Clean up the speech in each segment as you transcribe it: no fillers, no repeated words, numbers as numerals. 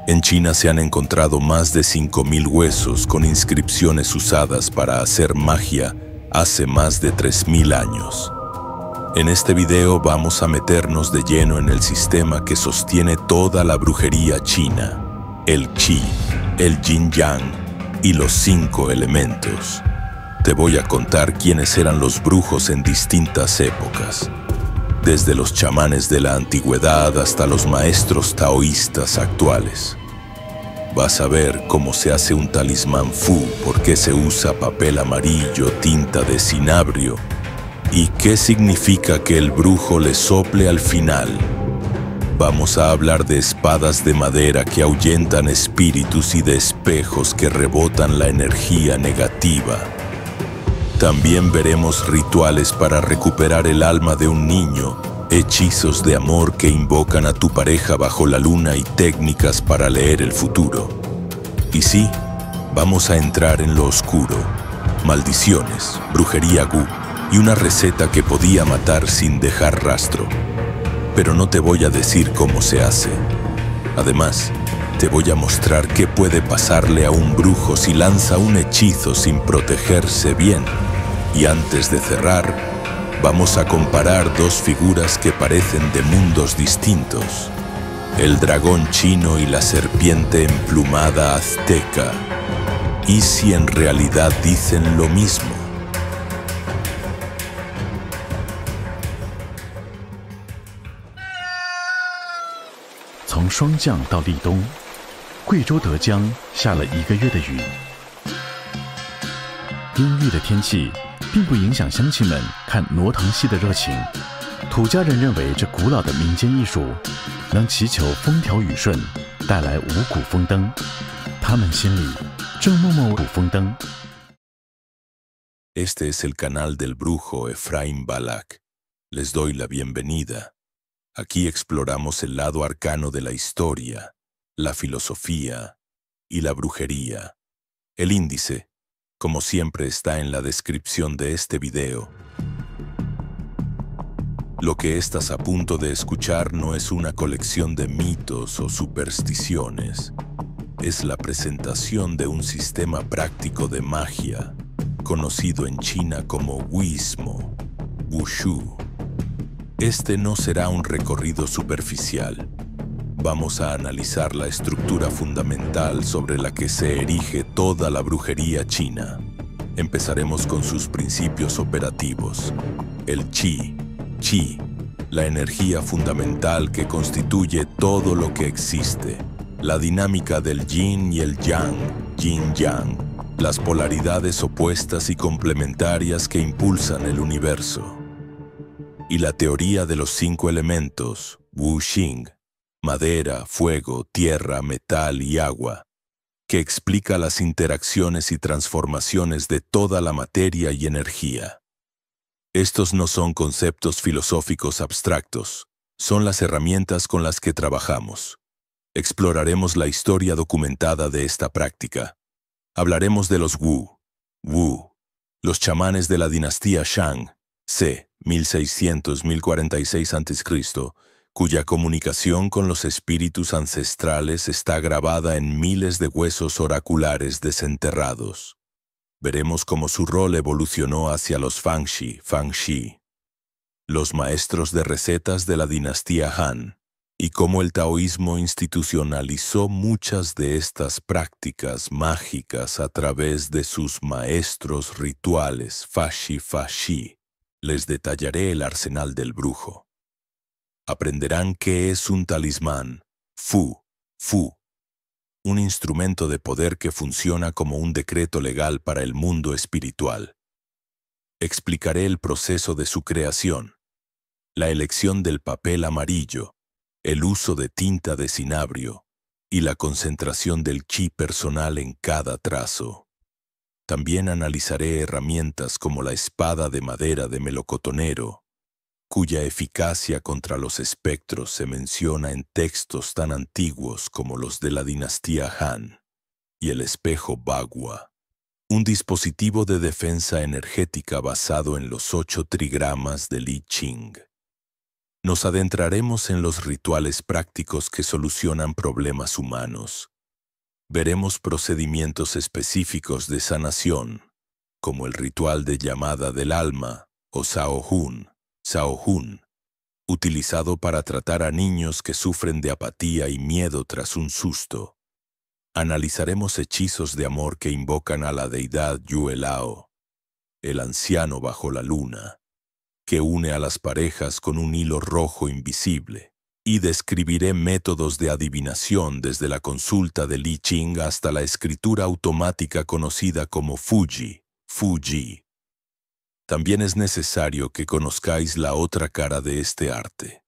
En China se han encontrado más de 5.000 huesos con inscripciones usadas para hacer magia hace más de 3.000 años. En este video vamos a meternos de lleno en el sistema que sostiene toda la brujería china, el Qi, el Yin-Yang y los 5 elementos. Te voy a contar quiénes eran los brujos en distintas épocas, desde los chamanes de la antigüedad hasta los maestros taoístas actuales. Vas a ver cómo se hace un talismán Fu, por qué se usa papel amarillo, tinta de cinabrio y qué significa que el brujo le sople al final. Vamos a hablar de espadas de madera que ahuyentan espíritus y de espejos que rebotan la energía negativa. También veremos rituales para recuperar el alma de un niño, hechizos de amor que invocan a tu pareja bajo la luna y técnicas para leer el futuro. Y sí, vamos a entrar en lo oscuro, maldiciones, brujería Gu y una receta que podía matar sin dejar rastro. Pero no te voy a decir cómo se hace. Además, te voy a mostrar qué puede pasarle a un brujo si lanza un hechizo sin protegerse bien. Y antes de cerrar, vamos a comparar dos figuras que parecen de mundos distintos: el dragón chino y la serpiente emplumada azteca. ¿Y si en realidad dicen lo mismo? 从霜降到立冬，贵州德江下了1个月的雨。阴郁的天气并不影响乡亲们看傩堂戏的热情。土家人认为，这古老的民间艺术能祈求风调雨顺，带来五谷丰登。他们心里正默默五谷丰登。Este es el canal del brujo Efraín Balak. Les doy la bienvenida. Aquí exploramos el lado arcano de la historia, la filosofía y la brujería. El índice, como siempre, está en la descripción de este video. Lo que estás a punto de escuchar no es una colección de mitos o supersticiones. Es la presentación de un sistema práctico de magia, conocido en China como Wuismo, Wushu. Este no será un recorrido superficial. Vamos a analizar la estructura fundamental sobre la que se erige toda la brujería china. Empezaremos con sus principios operativos. El Qi, la energía fundamental que constituye todo lo que existe. La dinámica del Yin y el Yang, Yin-Yang. Las polaridades opuestas y complementarias que impulsan el universo. Y la teoría de los 5 elementos, Wuxing, madera, fuego, tierra, metal y agua, que explica las interacciones y transformaciones de toda la materia y energía. Estos no son conceptos filosóficos abstractos, son las herramientas con las que trabajamos. Exploraremos la historia documentada de esta práctica. Hablaremos de los Wu, los chamanes de la dinastía Shang, c. 1600-1046 a.C., cuya comunicación con los espíritus ancestrales está grabada en miles de huesos oraculares desenterrados. Veremos cómo su rol evolucionó hacia los Fangxi, los maestros de recetas de la dinastía Han, y cómo el taoísmo institucionalizó muchas de estas prácticas mágicas a través de sus maestros rituales Fashi. Les detallaré el arsenal del brujo. Aprenderán qué es un talismán, Fu, un instrumento de poder que funciona como un decreto legal para el mundo espiritual. Explicaré el proceso de su creación, la elección del papel amarillo, el uso de tinta de cinabrio y la concentración del Qi personal en cada trazo. También analizaré herramientas como la espada de madera de melocotonero, cuya eficacia contra los espectros se menciona en textos tan antiguos como los de la dinastía Han, y el espejo Bagua, un dispositivo de defensa energética basado en los 8 trigramas del I Ching. Nos adentraremos en los rituales prácticos que solucionan problemas humanos. Veremos procedimientos específicos de sanación, como el ritual de llamada del alma o Saohun, utilizado para tratar a niños que sufren de apatía y miedo tras un susto. Analizaremos hechizos de amor que invocan a la deidad Yuelao, el anciano bajo la luna, que une a las parejas con un hilo rojo invisible. Y describiré métodos de adivinación desde la consulta de Li Ching hasta la escritura automática conocida como Fuji. También es necesario que conozcáis la otra cara de este arte.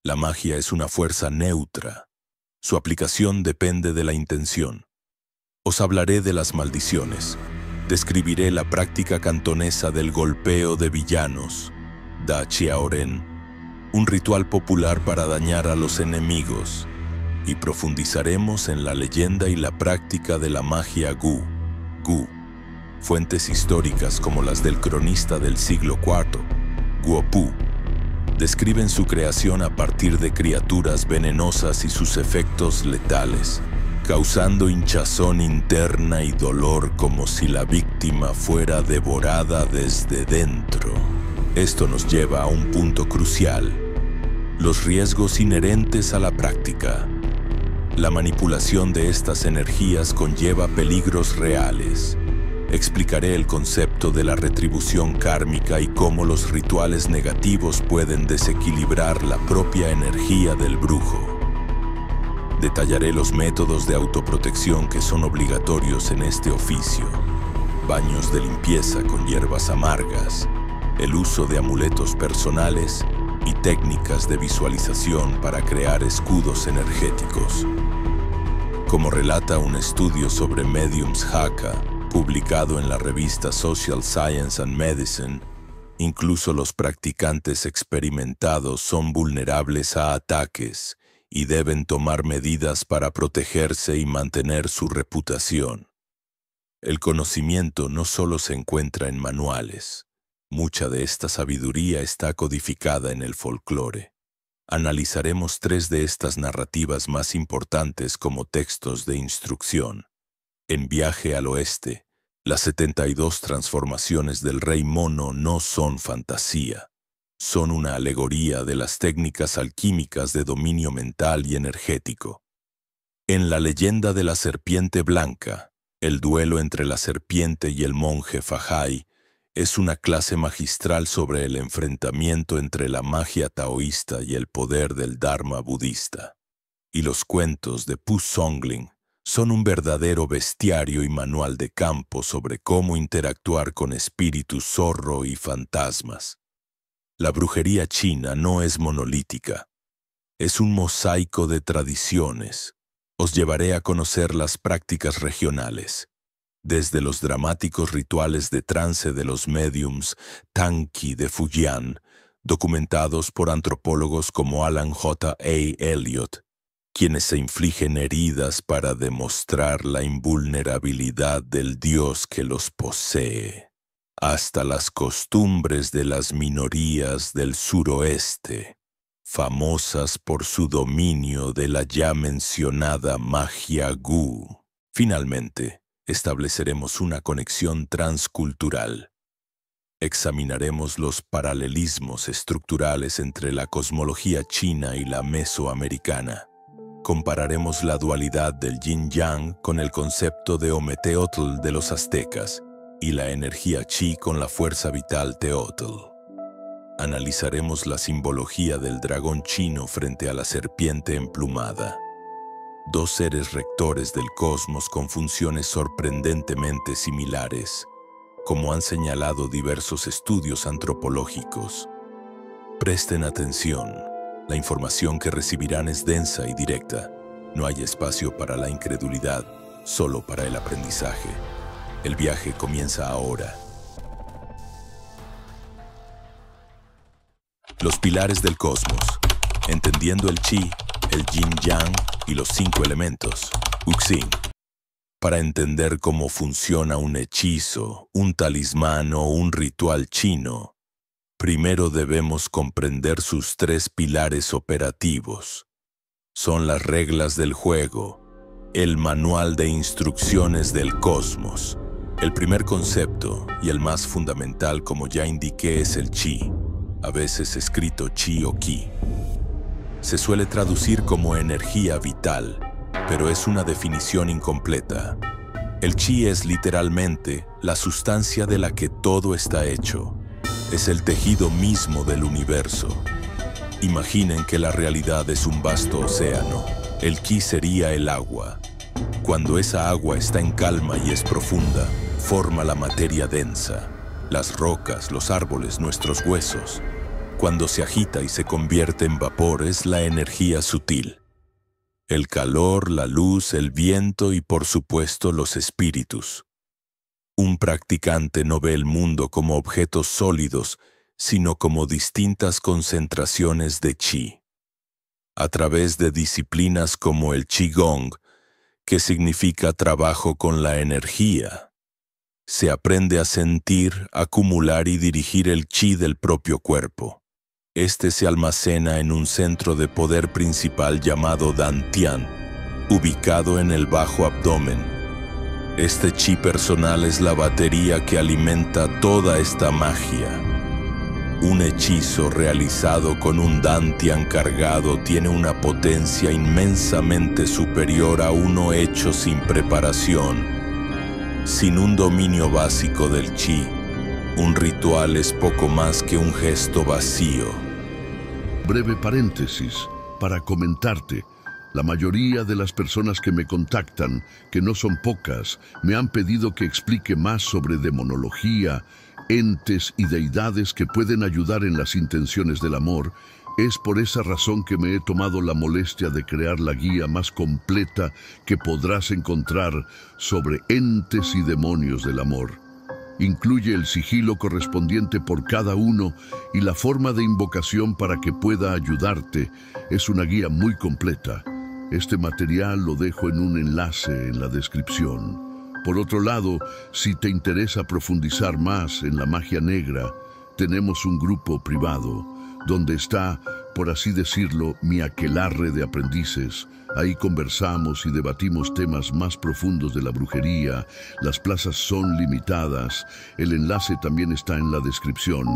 La magia es una fuerza neutra. Su aplicación depende de la intención. Os hablaré de las maldiciones. Describiré la práctica cantonesa del golpeo de villanos, Da Chiaoren, un ritual popular para dañar a los enemigos, y profundizaremos en la leyenda y la práctica de la magia Gu. Fuentes históricas como las del cronista del siglo IV, Guopu, describen su creación a partir de criaturas venenosas y sus efectos letales, causando hinchazón interna y dolor como si la víctima fuera devorada desde dentro. Esto nos lleva a un punto crucial: los riesgos inherentes a la práctica. La manipulación de estas energías conlleva peligros reales. Explicaré el concepto de la retribución kármica y cómo los rituales negativos pueden desequilibrar la propia energía del brujo. Detallaré los métodos de autoprotección que son obligatorios en este oficio: baños de limpieza con hierbas amargas, el uso de amuletos personales y técnicas de visualización para crear escudos energéticos. Como relata un estudio sobre mediums Hakka, publicado en la revista Social Science and Medicine, incluso los practicantes experimentados son vulnerables a ataques y deben tomar medidas para protegerse y mantener su reputación. El conocimiento no solo se encuentra en manuales. Mucha de esta sabiduría está codificada en el folclore. Analizaremos 3 de estas narrativas más importantes como textos de instrucción. En Viaje al Oeste, las 72 transformaciones del Rey Mono no son fantasía. Son una alegoría de las técnicas alquímicas de dominio mental y energético. En la leyenda de la serpiente blanca, el duelo entre la serpiente y el monje Fajai es una clase magistral sobre el enfrentamiento entre la magia taoísta y el poder del Dharma budista. Y los cuentos de Pu Songling son un verdadero bestiario y manual de campo sobre cómo interactuar con espíritus zorro y fantasmas. La brujería china no es monolítica. Es un mosaico de tradiciones. Os llevaré a conocer las prácticas regionales, desde los dramáticos rituales de trance de los mediums Tangqi de Fujian, documentados por antropólogos como Alan J. A. Elliot, quienes se infligen heridas para demostrar la invulnerabilidad del dios que los posee, hasta las costumbres de las minorías del suroeste, famosas por su dominio de la ya mencionada magia Gu. Finalmente, estableceremos una conexión transcultural. Examinaremos los paralelismos estructurales entre la cosmología china y la mesoamericana. Compararemos la dualidad del yin-yang con el concepto de Ometeotl de los aztecas y la energía chi con la fuerza vital Teotl. Analizaremos la simbología del dragón chino frente a la serpiente emplumada. 2 seres rectores del cosmos con funciones sorprendentemente similares, como han señalado diversos estudios antropológicos. Presten atención. La información que recibirán es densa y directa. No hay espacio para la incredulidad, solo para el aprendizaje. El viaje comienza ahora. Los pilares del cosmos. Entendiendo el chi, el yin-yang y los 5 elementos, Uxing. Para entender cómo funciona un hechizo, un talismán o un ritual chino, Primero debemos comprender sus tres pilares operativos. Son las reglas del juego, el manual de instrucciones del cosmos. El primer concepto, y el más fundamental como ya indiqué, es el chi, a veces escrito chi o ki. Se suele traducir como energía vital, pero es una definición incompleta. El chi es literalmente la sustancia de la que todo está hecho. Es el tejido mismo del universo. Imaginen que la realidad es un vasto océano. El ki sería el agua. Cuando esa agua está en calma y es profunda, forma la materia densa, las rocas, los árboles, nuestros huesos. Cuando se agita y se convierte en vapor es la energía sutil. El calor, la luz, el viento y por supuesto los espíritus. Un practicante no ve el mundo como objetos sólidos, sino como distintas concentraciones de chi. A través de disciplinas como el Qigong, que significa trabajo con la energía, se aprende a sentir, acumular y dirigir el chi del propio cuerpo. Este se almacena en un centro de poder principal llamado Dantian, ubicado en el bajo abdomen. Este chi personal es la batería que alimenta toda esta magia. Un hechizo realizado con un Dantian cargado tiene una potencia inmensamente superior a uno hecho sin preparación. Sin un dominio básico del chi, un ritual es poco más que un gesto vacío. Breve paréntesis para comentarte. La mayoría de las personas que me contactan, que no son pocas, me han pedido que explique más sobre demonología, entes y deidades que pueden ayudar en las intenciones del amor. Es por esa razón que me he tomado la molestia de crear la guía más completa que podrás encontrar sobre entes y demonios del amor. Incluye el sigilo correspondiente por cada uno y la forma de invocación para que pueda ayudarte. Es una guía muy completa. Este material lo dejo en un enlace en la descripción. Por otro lado, si te interesa profundizar más en la magia negra, tenemos un grupo privado donde está, por así decirlo, mi aquelarre de aprendices. Ahí conversamos y debatimos temas más profundos de la brujería. Las plazas son limitadas. El enlace también está en la descripción.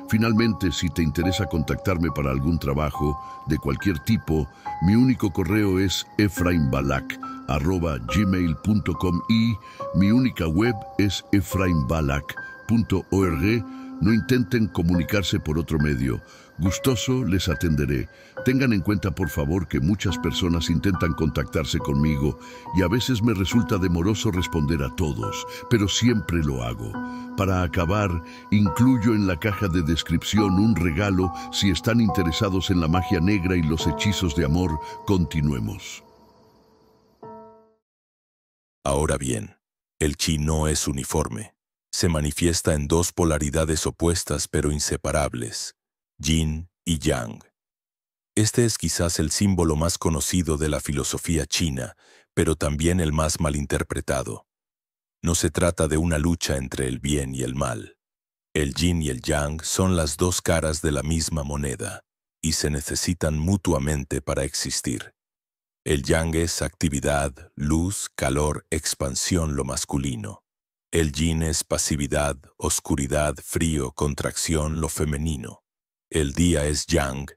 Finalmente, si te interesa contactarme para algún trabajo de cualquier tipo, mi único correo es efraimbalak@gmail.com y mi única web es efraimbalak.org. No intenten comunicarse por otro medio. Gustoso les atenderé. Tengan en cuenta, por favor, que muchas personas intentan contactarse conmigo y a veces me resulta demoroso responder a todos, pero siempre lo hago. Para acabar, incluyo en la caja de descripción un regalo si están interesados en la magia negra y los hechizos de amor. Continuemos. Ahora bien, el chi no es uniforme. Se manifiesta en dos polaridades opuestas pero inseparables, yin y yang. Este es quizás el símbolo más conocido de la filosofía china, pero también el más malinterpretado. No se trata de una lucha entre el bien y el mal. El yin y el yang son las dos caras de la misma moneda, y se necesitan mutuamente para existir. El yang es actividad, luz, calor, expansión, lo masculino. El yin es pasividad, oscuridad, frío, contracción, lo femenino. El día es yang,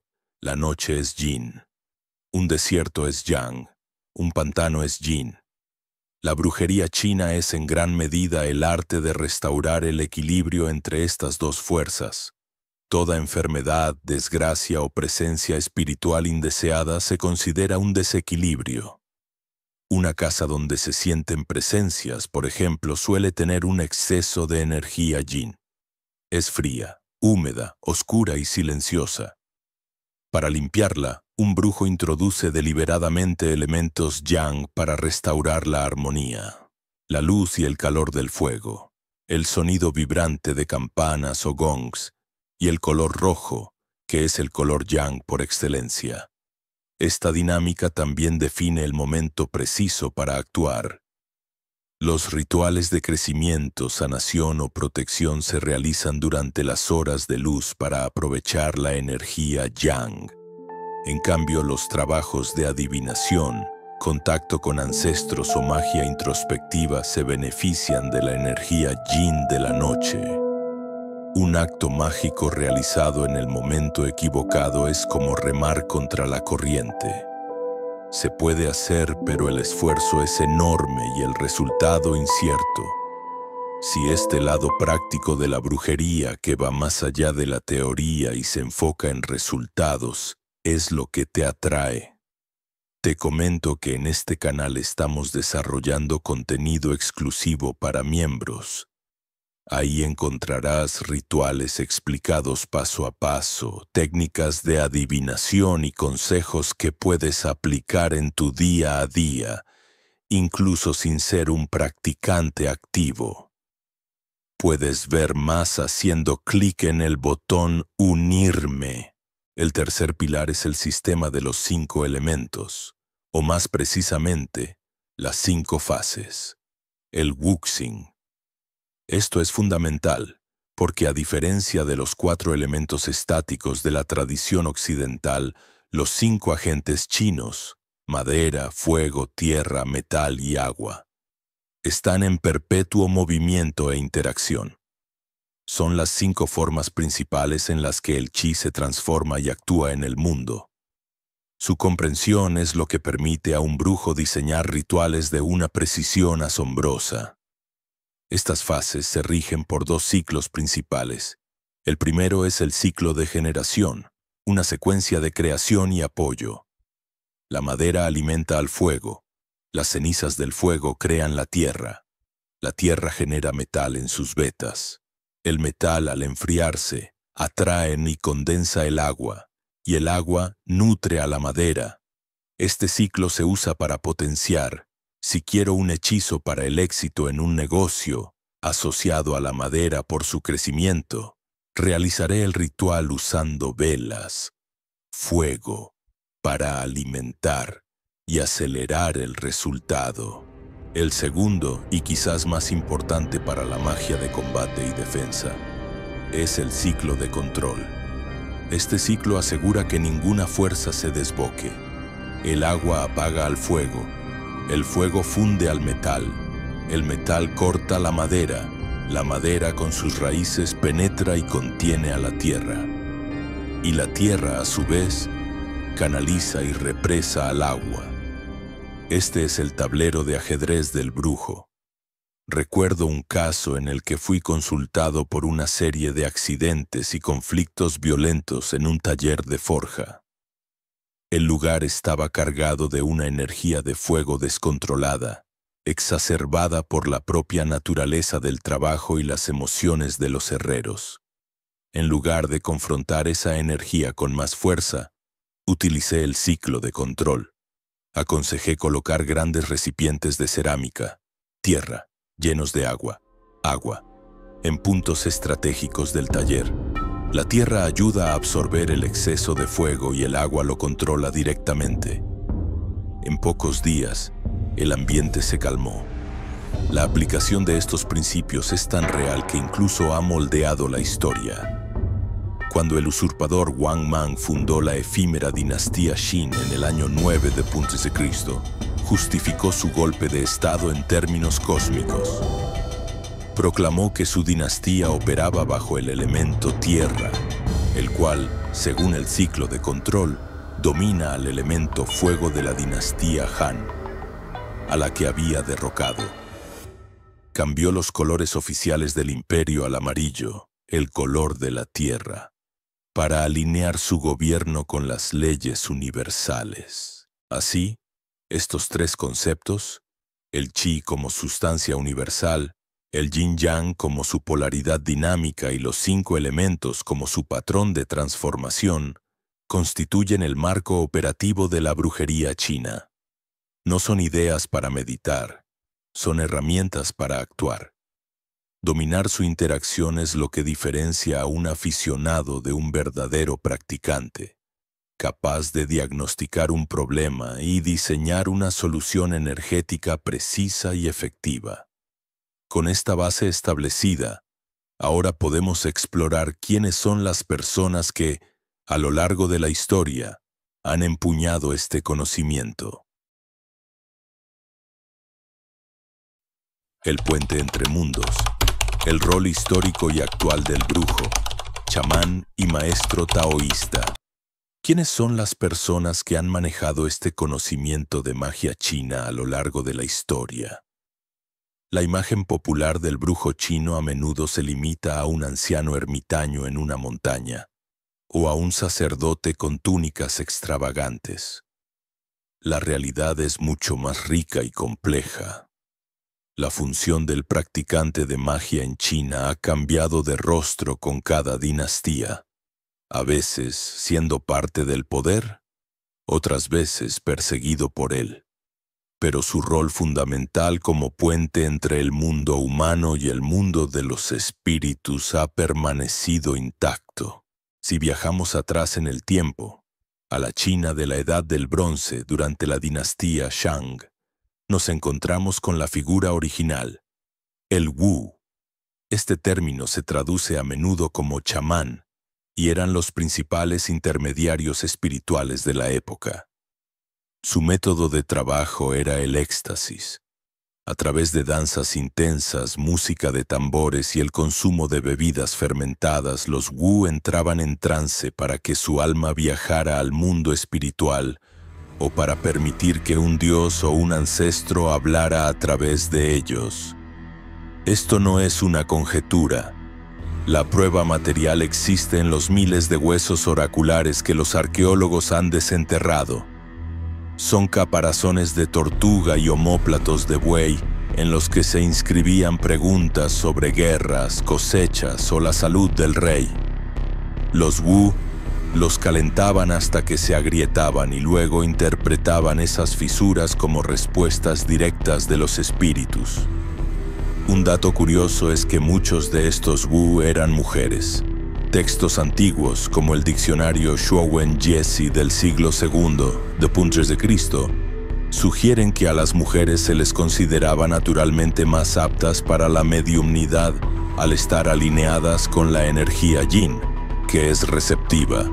la noche es yin. Un desierto es yang, un pantano es yin. La brujería china es en gran medida el arte de restaurar el equilibrio entre estas dos fuerzas. Toda enfermedad, desgracia o presencia espiritual indeseada se considera un desequilibrio. Una casa donde se sienten presencias, por ejemplo, suele tener un exceso de energía yin. Es fría, húmeda, oscura y silenciosa. Para limpiarla, un brujo introduce deliberadamente elementos yang para restaurar la armonía. La luz y el calor del fuego, el sonido vibrante de campanas o gongs, y el color rojo, que es el color yang por excelencia. Esta dinámica también define el momento preciso para actuar. Los rituales de crecimiento, sanación o protección se realizan durante las horas de luz para aprovechar la energía yang. En cambio, los trabajos de adivinación, contacto con ancestros o magia introspectiva se benefician de la energía yin de la noche. Un acto mágico realizado en el momento equivocado es como remar contra la corriente. Se puede hacer, pero el esfuerzo es enorme y el resultado incierto. Si este lado práctico de la brujería, que va más allá de la teoría y se enfoca en resultados, es lo que te atrae. Te comento que en este canal estamos desarrollando contenido exclusivo para miembros. Ahí encontrarás rituales explicados paso a paso, técnicas de adivinación y consejos que puedes aplicar en tu día a día, incluso sin ser un practicante activo. Puedes ver más haciendo clic en el botón Unirme. El tercer pilar es el sistema de los 5 elementos, o más precisamente, las 5 fases. El Wuxing. Esto es fundamental, porque a diferencia de los 4 elementos estáticos de la tradición occidental, los 5 agentes chinos, madera, fuego, tierra, metal y agua, están en perpetuo movimiento e interacción. Son las 5 formas principales en las que el chi se transforma y actúa en el mundo. Su comprensión es lo que permite a un brujo diseñar rituales de una precisión asombrosa. Estas fases se rigen por 2 ciclos principales. El primero es el ciclo de generación, una secuencia de creación y apoyo. La madera alimenta al fuego. Las cenizas del fuego crean la tierra. La tierra genera metal en sus vetas. El metal, al enfriarse, atrae y condensa el agua, y el agua nutre a la madera. Este ciclo se usa para potenciar. Si quiero un hechizo para el éxito en un negocio, asociado a la madera por su crecimiento, realizaré el ritual usando velas, fuego, para alimentar y acelerar el resultado. El segundo, y quizás más importante para la magia de combate y defensa, es el ciclo de control. Este ciclo asegura que ninguna fuerza se desboque. El agua apaga al fuego. El fuego funde al metal, el metal corta la madera con sus raíces penetra y contiene a la tierra. Y la tierra, a su vez, canaliza y represa al agua. Este es el tablero de ajedrez del brujo. Recuerdo un caso en el que fui consultado por una serie de accidentes y conflictos violentos en un taller de forja. El lugar estaba cargado de una energía de fuego descontrolada, exacerbada por la propia naturaleza del trabajo y las emociones de los herreros. En lugar de confrontar esa energía con más fuerza, utilicé el ciclo de control. Aconsejé colocar grandes recipientes de cerámica, tierra, llenos de agua, en puntos estratégicos del taller. La tierra ayuda a absorber el exceso de fuego y el agua lo controla directamente. En pocos días, el ambiente se calmó. La aplicación de estos principios es tan real que incluso ha moldeado la historia. Cuando el usurpador Wang Mang fundó la efímera dinastía Qin en el año 9 d.C., justificó su golpe de estado en términos cósmicos. Proclamó que su dinastía operaba bajo el elemento tierra, el cual, según el ciclo de control, domina al elemento fuego de la dinastía Han, a la que había derrocado. Cambió los colores oficiales del imperio al amarillo, el color de la tierra, para alinear su gobierno con las leyes universales. Así, estos 3 conceptos, el chi como sustancia universal, el yin-yang como su polaridad dinámica y los 5 elementos como su patrón de transformación, constituyen el marco operativo de la brujería china. No son ideas para meditar, son herramientas para actuar. Dominar su interacción es lo que diferencia a un aficionado de un verdadero practicante, capaz de diagnosticar un problema y diseñar una solución energética precisa y efectiva. Con esta base establecida, ahora podemos explorar quiénes son las personas que, a lo largo de la historia, han empuñado este conocimiento. El puente entre mundos. El rol histórico y actual del brujo, chamán y maestro taoísta. ¿Quiénes son las personas que han manejado este conocimiento de magia china a lo largo de la historia? La imagen popular del brujo chino a menudo se limita a un anciano ermitaño en una montaña, o a un sacerdote con túnicas extravagantes. La realidad es mucho más rica y compleja. La función del practicante de magia en China ha cambiado de rostro con cada dinastía, a veces siendo parte del poder, otras veces perseguido por él. Pero su rol fundamental como puente entre el mundo humano y el mundo de los espíritus ha permanecido intacto. Si viajamos atrás en el tiempo, a la China de la Edad del Bronce durante la dinastía Shang, nos encontramos con la figura original, el Wu. Este término se traduce a menudo como chamán, y eran los principales intermediarios espirituales de la época. Su método de trabajo era el éxtasis. A través de danzas intensas, música de tambores y el consumo de bebidas fermentadas, los Wu entraban en trance para que su alma viajara al mundo espiritual o para permitir que un dios o un ancestro hablara a través de ellos. Esto no es una conjetura. La prueba material existe en los miles de huesos oraculares que los arqueólogos han desenterrado. Son caparazones de tortuga y omóplatos de buey en los que se inscribían preguntas sobre guerras, cosechas o la salud del rey. Los Wu los calentaban hasta que se agrietaban y luego interpretaban esas fisuras como respuestas directas de los espíritus. Un dato curioso es que muchos de estos Wu eran mujeres. Textos antiguos, como el diccionario Shuowen Jesi del siglo II, d.C., sugieren que a las mujeres se les consideraba naturalmente más aptas para la mediumnidad al estar alineadas con la energía yin, que es receptiva.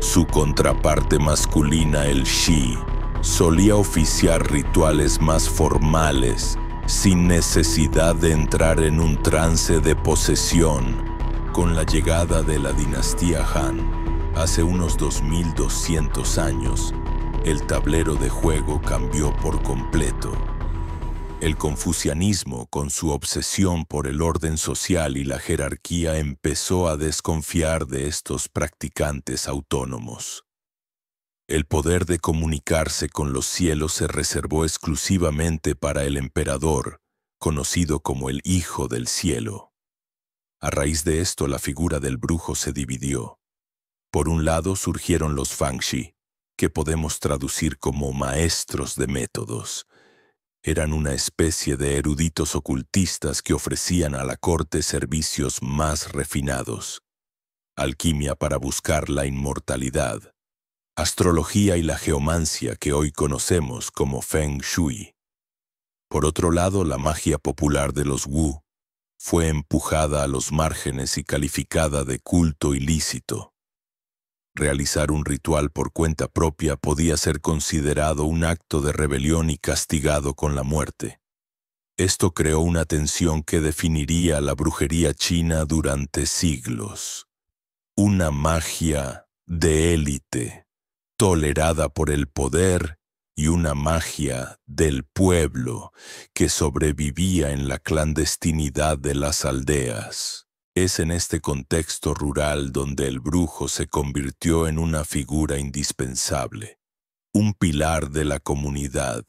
Su contraparte masculina, el Shi, solía oficiar rituales más formales, sin necesidad de entrar en un trance de posesión. Con la llegada de la dinastía Han, hace unos 2200 años, el tablero de juego cambió por completo. El confucianismo, con su obsesión por el orden social y la jerarquía, empezó a desconfiar de estos practicantes autónomos. El poder de comunicarse con los cielos se reservó exclusivamente para el emperador, conocido como el Hijo del Cielo. A raíz de esto, la figura del brujo se dividió. Por un lado surgieron los Fangxi, que podemos traducir como maestros de métodos. Eran una especie de eruditos ocultistas que ofrecían a la corte servicios más refinados: alquimia para buscar la inmortalidad, astrología y la geomancia que hoy conocemos como Feng Shui. Por otro lado, la magia popular de los Wu fue empujada a los márgenes y calificada de culto ilícito. Realizar un ritual por cuenta propia podía ser considerado un acto de rebelión y castigado con la muerte. Esto creó una tensión que definiría la brujería china durante siglos. Una magia de élite, tolerada por el poder, y una magia del pueblo que sobrevivía en la clandestinidad de las aldeas. Es en este contexto rural donde el brujo se convirtió en una figura indispensable, un pilar de la comunidad.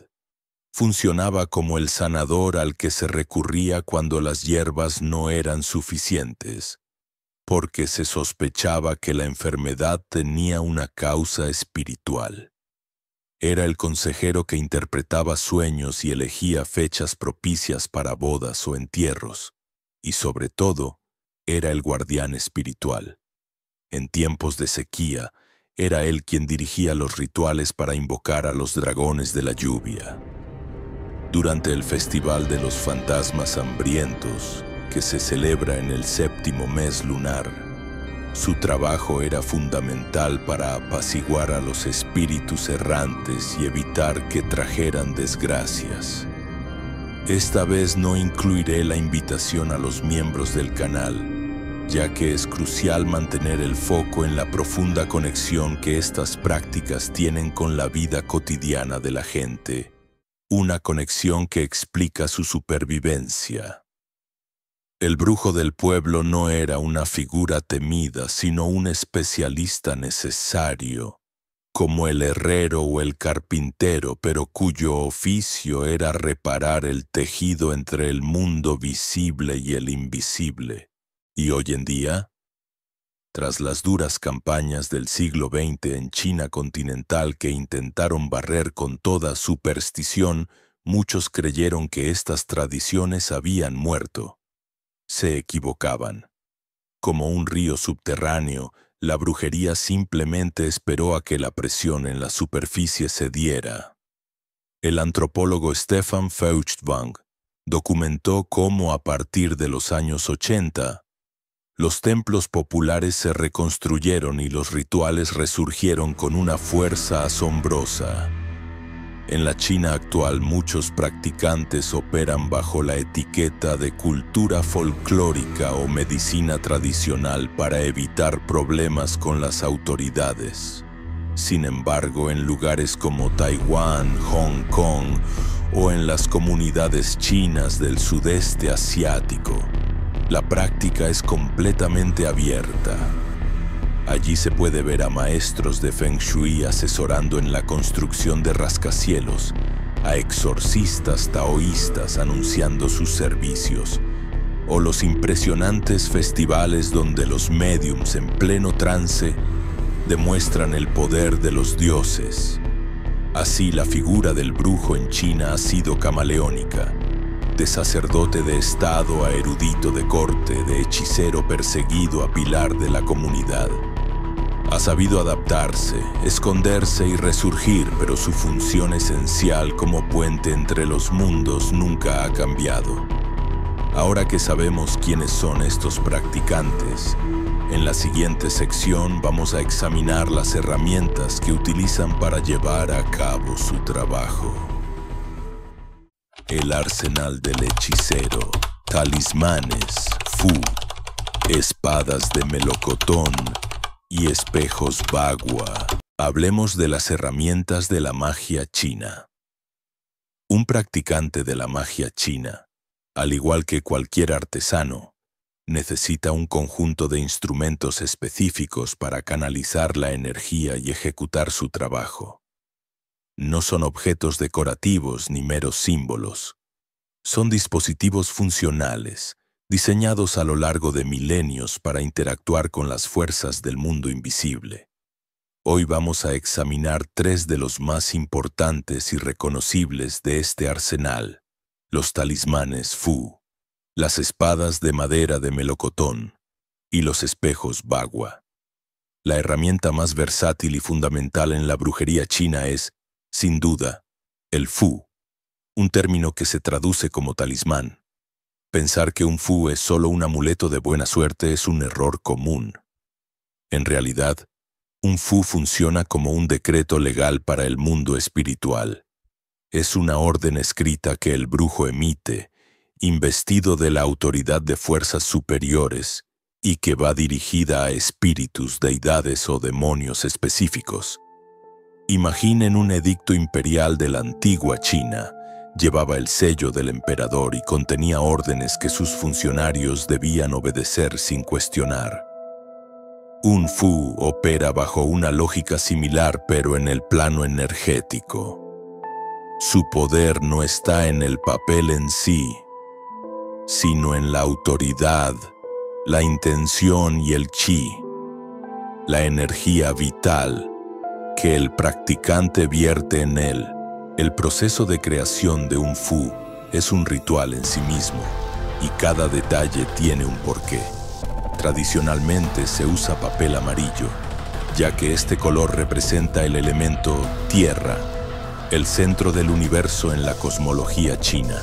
Funcionaba como el sanador al que se recurría cuando las hierbas no eran suficientes, porque se sospechaba que la enfermedad tenía una causa espiritual. Era el consejero que interpretaba sueños y elegía fechas propicias para bodas o entierros, y sobre todo, era el guardián espiritual. En tiempos de sequía, era él quien dirigía los rituales para invocar a los dragones de la lluvia. Durante el Festival de los Fantasmas Hambrientos, que se celebra en el 7º mes lunar, su trabajo era fundamental para apaciguar a los espíritus errantes y evitar que trajeran desgracias. Esta vez no incluiré la invitación a los miembros del canal, ya que es crucial mantener el foco en la profunda conexión que estas prácticas tienen con la vida cotidiana de la gente, una conexión que explica su supervivencia. El brujo del pueblo no era una figura temida, sino un especialista necesario, como el herrero o el carpintero, pero cuyo oficio era reparar el tejido entre el mundo visible y el invisible. Y hoy en día, tras las duras campañas del siglo XX en China continental que intentaron barrer con toda superstición, muchos creyeron que estas tradiciones habían muerto. Se equivocaban. Como un río subterráneo, la brujería simplemente esperó a que la presión en la superficie cediera. El antropólogo Stefan Feuchtwang documentó cómo a partir de los años 80, los templos populares se reconstruyeron y los rituales resurgieron con una fuerza asombrosa. En la China actual, muchos practicantes operan bajo la etiqueta de cultura folclórica o medicina tradicional para evitar problemas con las autoridades. Sin embargo, en lugares como Taiwán, Hong Kong o en las comunidades chinas del sudeste asiático, la práctica es completamente abierta. Allí se puede ver a maestros de Feng Shui asesorando en la construcción de rascacielos, a exorcistas taoístas anunciando sus servicios, o los impresionantes festivales donde los médiums en pleno trance demuestran el poder de los dioses. Así, la figura del brujo en China ha sido camaleónica, de sacerdote de estado a erudito de corte, de hechicero perseguido a pilar de la comunidad. Ha sabido adaptarse, esconderse y resurgir, pero su función esencial como puente entre los mundos nunca ha cambiado. Ahora que sabemos quiénes son estos practicantes, en la siguiente sección vamos a examinar las herramientas que utilizan para llevar a cabo su trabajo. El arsenal del hechicero, talismanes, fu, espadas de melocotón y espejos bagua. Hablemos de las herramientas de la magia china. Un practicante de la magia china, al igual que cualquier artesano, necesita un conjunto de instrumentos específicos para canalizar la energía y ejecutar su trabajo. No son objetos decorativos ni meros símbolos. Son dispositivos funcionales, diseñados a lo largo de milenios para interactuar con las fuerzas del mundo invisible. Hoy vamos a examinar 3 de los más importantes y reconocibles de este arsenal: los talismanes fu, las espadas de madera de melocotón y los espejos bagua. La herramienta más versátil y fundamental en la brujería china es, sin duda, el fu, un término que se traduce como talismán. Pensar que un fu es solo un amuleto de buena suerte es un error común. En realidad, un fu funciona como un decreto legal para el mundo espiritual. Es una orden escrita que el brujo emite, investido de la autoridad de fuerzas superiores, y que va dirigida a espíritus, deidades o demonios específicos. Imaginen un edicto imperial de la antigua China. Llevaba el sello del emperador y contenía órdenes que sus funcionarios debían obedecer sin cuestionar. Un fu opera bajo una lógica similar, pero en el plano energético. Su poder no está en el papel en sí, sino en la autoridad, la intención y el chi, la energía vital que el practicante vierte en él. El proceso de creación de un fu es un ritual en sí mismo, y cada detalle tiene un porqué. Tradicionalmente se usa papel amarillo, ya que este color representa el elemento tierra. el centro del universo en la cosmología china,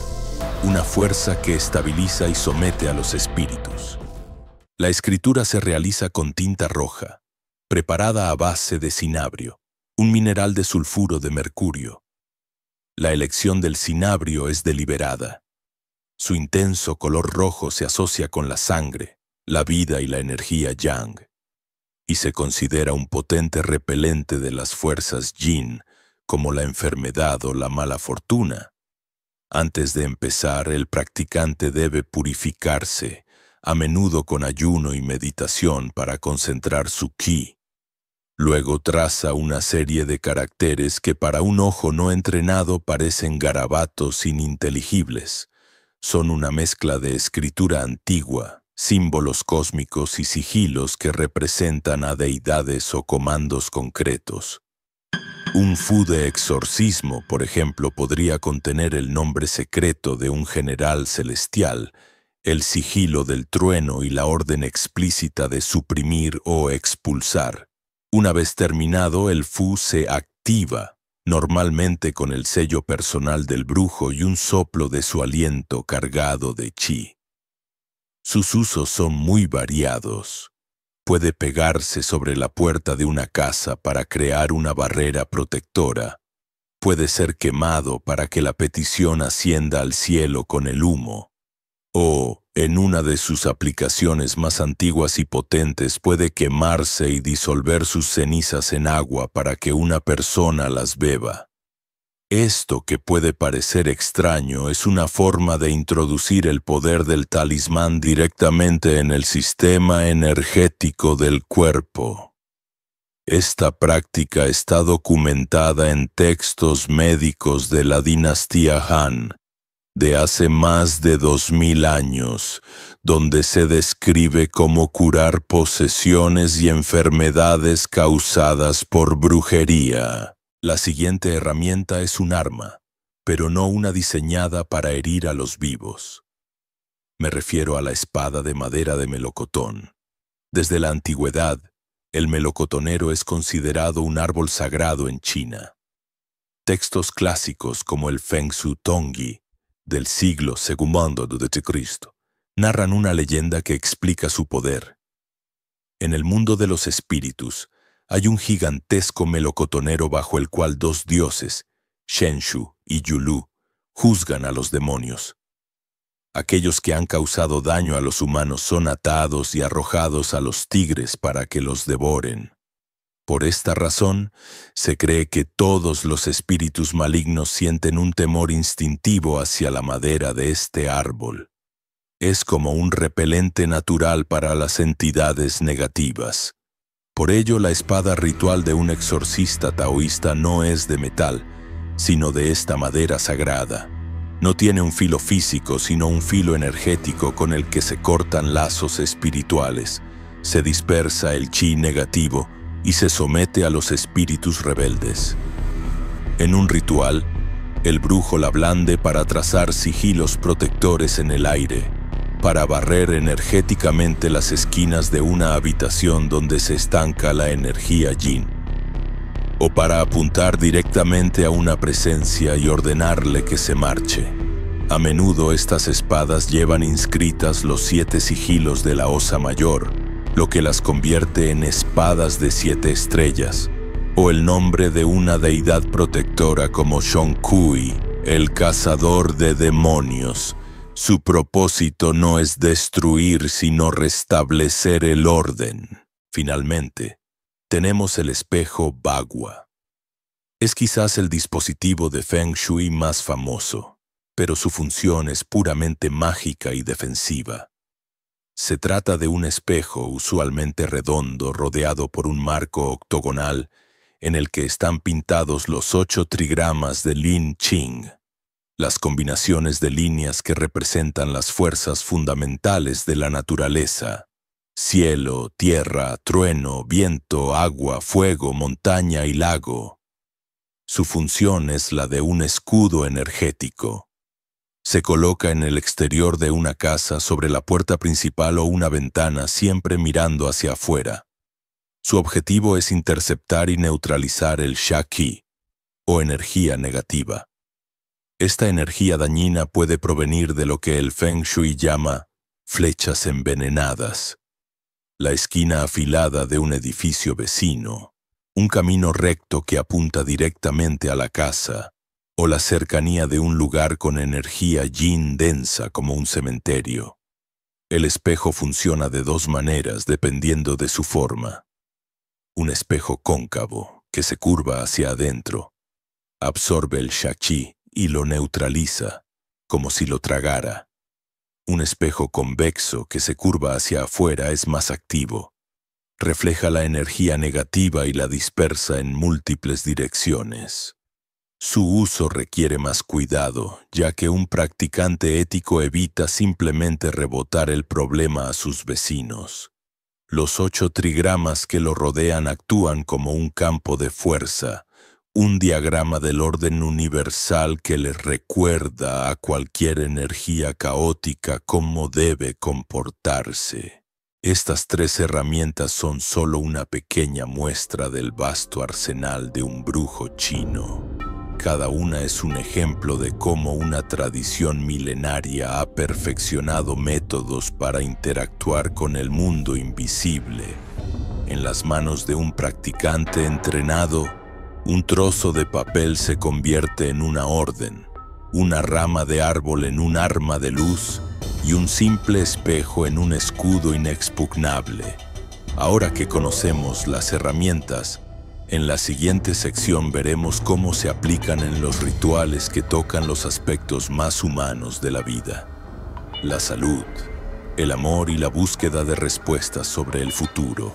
una fuerza que estabiliza y somete a los espíritus. La escritura se realiza con tinta roja, preparada a base de cinabrio, un mineral de sulfuro de mercurio. La elección del cinabrio es deliberada. Su intenso color rojo se asocia con la sangre, la vida y la energía yang, y se considera un potente repelente de las fuerzas yin, como la enfermedad o la mala fortuna. Antes de empezar, el practicante debe purificarse, a menudo con ayuno y meditación para concentrar su ki. Luego traza una serie de caracteres que para un ojo no entrenado parecen garabatos ininteligibles. Son una mezcla de escritura antigua, símbolos cósmicos y sigilos que representan a deidades o comandos concretos. Un fu de exorcismo, por ejemplo, podría contener el nombre secreto de un general celestial, el sigilo del trueno y la orden explícita de suprimir o expulsar. Una vez terminado, el fu se activa, normalmente con el sello personal del brujo y un soplo de su aliento cargado de chi. Sus usos son muy variados. Puede pegarse sobre la puerta de una casa para crear una barrera protectora. Puede ser quemado para que la petición ascienda al cielo con el humo. O, en una de sus aplicaciones más antiguas y potentes, puede quemarse y disolver sus cenizas en agua para que una persona las beba. Esto, que puede parecer extraño, es una forma de introducir el poder del talismán directamente en el sistema energético del cuerpo. Esta práctica está documentada en textos médicos de la dinastía Han, de hace más de 2000 años, donde se describe cómo curar posesiones y enfermedades causadas por brujería. La siguiente herramienta es un arma, pero no una diseñada para herir a los vivos. Me refiero a la espada de madera de melocotón. Desde la antigüedad, el melocotonero es considerado un árbol sagrado en China. Textos clásicos como el Feng Shui Tongyi, del siglo II d.C., narran una leyenda que explica su poder. En el mundo de los espíritus, hay un gigantesco melocotonero bajo el cual dos dioses, Shenshu y Yulu, juzgan a los demonios. Aquellos que han causado daño a los humanos son atados y arrojados a los tigres para que los devoren. Por esta razón, se cree que todos los espíritus malignos sienten un temor instintivo hacia la madera de este árbol. Es como un repelente natural para las entidades negativas. Por ello, la espada ritual de un exorcista taoísta no es de metal, sino de esta madera sagrada. No tiene un filo físico, sino un filo energético con el que se cortan lazos espirituales, se dispersa el chi negativo y se somete a los espíritus rebeldes. En un ritual, el brujo la blande para trazar sigilos protectores en el aire, para barrer energéticamente las esquinas de una habitación donde se estanca la energía yin, o para apuntar directamente a una presencia y ordenarle que se marche. A menudo estas espadas llevan inscritas los 7 sigilos de la Osa Mayor, lo que las convierte en espadas de 7 estrellas, o el nombre de una deidad protectora como Shonkui, el cazador de demonios. Su propósito no es destruir, sino restablecer el orden. Finalmente, tenemos el espejo Bagua. Es quizás el dispositivo de Feng Shui más famoso, pero su función es puramente mágica y defensiva. Se trata de un espejo usualmente redondo rodeado por un marco octogonal en el que están pintados los 8 trigramas de Lin Ching, las combinaciones de líneas que representan las fuerzas fundamentales de la naturaleza: cielo, tierra, trueno, viento, agua, fuego, montaña y lago. Su función es la de un escudo energético. Se coloca en el exterior de una casa, sobre la puerta principal o una ventana, siempre mirando hacia afuera. Su objetivo es interceptar y neutralizar el Sha Qi, o energía negativa. Esta energía dañina puede provenir de lo que el Feng Shui llama flechas envenenadas, la esquina afilada de un edificio vecino, un camino recto que apunta directamente a la casa, o la cercanía de un lugar con energía yin densa como un cementerio. El espejo funciona de dos maneras dependiendo de su forma. Un espejo cóncavo, que se curva hacia adentro, absorbe el Shaqi y lo neutraliza, como si lo tragara. Un espejo convexo que se curva hacia afuera es más activo. Refleja la energía negativa y la dispersa en múltiples direcciones. Su uso requiere más cuidado, ya que un practicante ético evita simplemente rebotar el problema a sus vecinos. Los 8 trigramas que lo rodean actúan como un campo de fuerza, un diagrama del orden universal que les recuerda a cualquier energía caótica cómo debe comportarse. Estas 3 herramientas son solo una pequeña muestra del vasto arsenal de un brujo chino. Cada una es un ejemplo de cómo una tradición milenaria ha perfeccionado métodos para interactuar con el mundo invisible. En las manos de un practicante entrenado, un trozo de papel se convierte en una orden, una rama de árbol en un arma de luz y un simple espejo en un escudo inexpugnable. Ahora que conocemos las herramientas, en la siguiente sección veremos cómo se aplican en los rituales que tocan los aspectos más humanos de la vida: la salud, el amor y la búsqueda de respuestas sobre el futuro.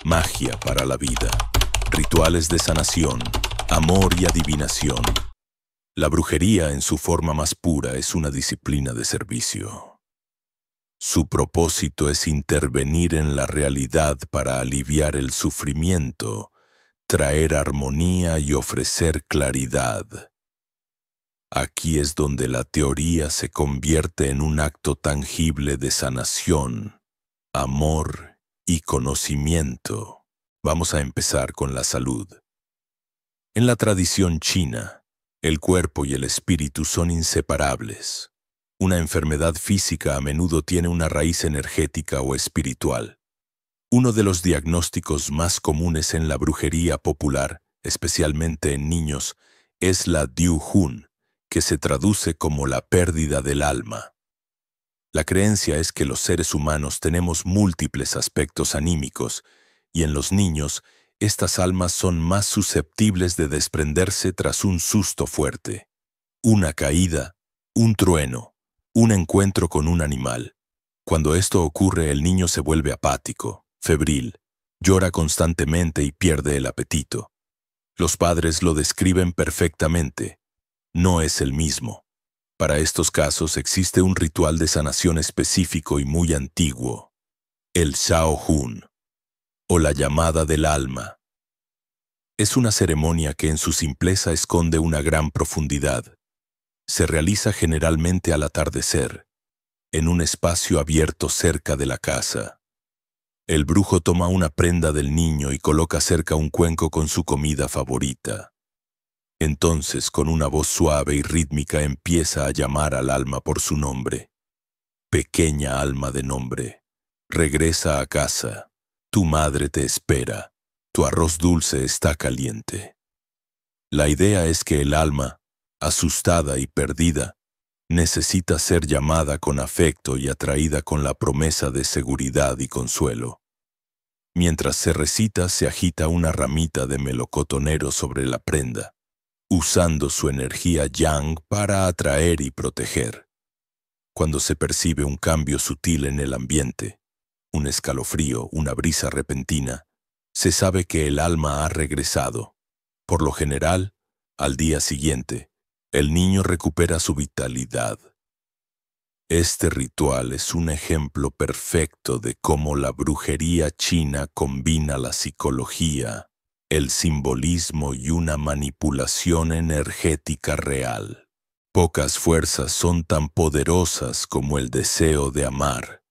Magia para la vida, rituales de sanación, amor y adivinación. La brujería en su forma más pura es una disciplina de servicio. Su propósito es intervenir en la realidad para aliviar el sufrimiento, traer armonía y ofrecer claridad. Aquí es donde la teoría se convierte en un acto tangible de sanación, amor y conocimiento. Vamos a empezar con la salud. En la tradición china, el cuerpo y el espíritu son inseparables. Una enfermedad física a menudo tiene una raíz energética o espiritual. Uno de los diagnósticos más comunes en la brujería popular, especialmente en niños, es la Diu Hun, que se traduce como la pérdida del alma. La creencia es que los seres humanos tenemos múltiples aspectos anímicos, y en los niños, estas almas son más susceptibles de desprenderse tras un susto fuerte, una caída, un trueno, un encuentro con un animal. Cuando esto ocurre, el niño se vuelve apático, febril, llora constantemente y pierde el apetito. Los padres lo describen perfectamente. No es el mismo. Para estos casos existe un ritual de sanación específico y muy antiguo, el Shao Hun, o la llamada del alma. Es una ceremonia que en su simpleza esconde una gran profundidad. Se realiza generalmente al atardecer, en un espacio abierto cerca de la casa. El brujo toma una prenda del niño y coloca cerca un cuenco con su comida favorita. Entonces, con una voz suave y rítmica, empieza a llamar al alma por su nombre. Pequeña alma de nombre, regresa a casa. Tu madre te espera. Tu arroz dulce está caliente. La idea es que el alma, asustada y perdida, necesita ser llamada con afecto y atraída con la promesa de seguridad y consuelo. Mientras se recita, se agita una ramita de melocotonero sobre la prenda, usando su energía yang para atraer y proteger. Cuando se percibe un cambio sutil en el ambiente, un escalofrío, una brisa repentina, se sabe que el alma ha regresado. Por lo general, al día siguiente, el niño recupera su vitalidad. Este ritual es un ejemplo perfecto de cómo la brujería china combina la psicología, el simbolismo y una manipulación energética real. Pocas fuerzas son tan poderosas como el deseo de amar.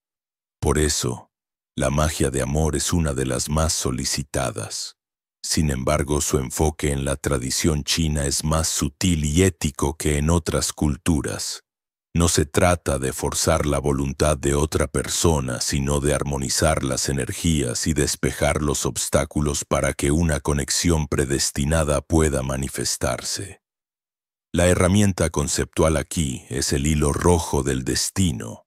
Por eso, la magia de amor es una de las más solicitadas. Sin embargo, su enfoque en la tradición china es más sutil y ético que en otras culturas. No se trata de forzar la voluntad de otra persona, sino de armonizar las energías y despejar los obstáculos para que una conexión predestinada pueda manifestarse. La herramienta conceptual aquí es el hilo rojo del destino.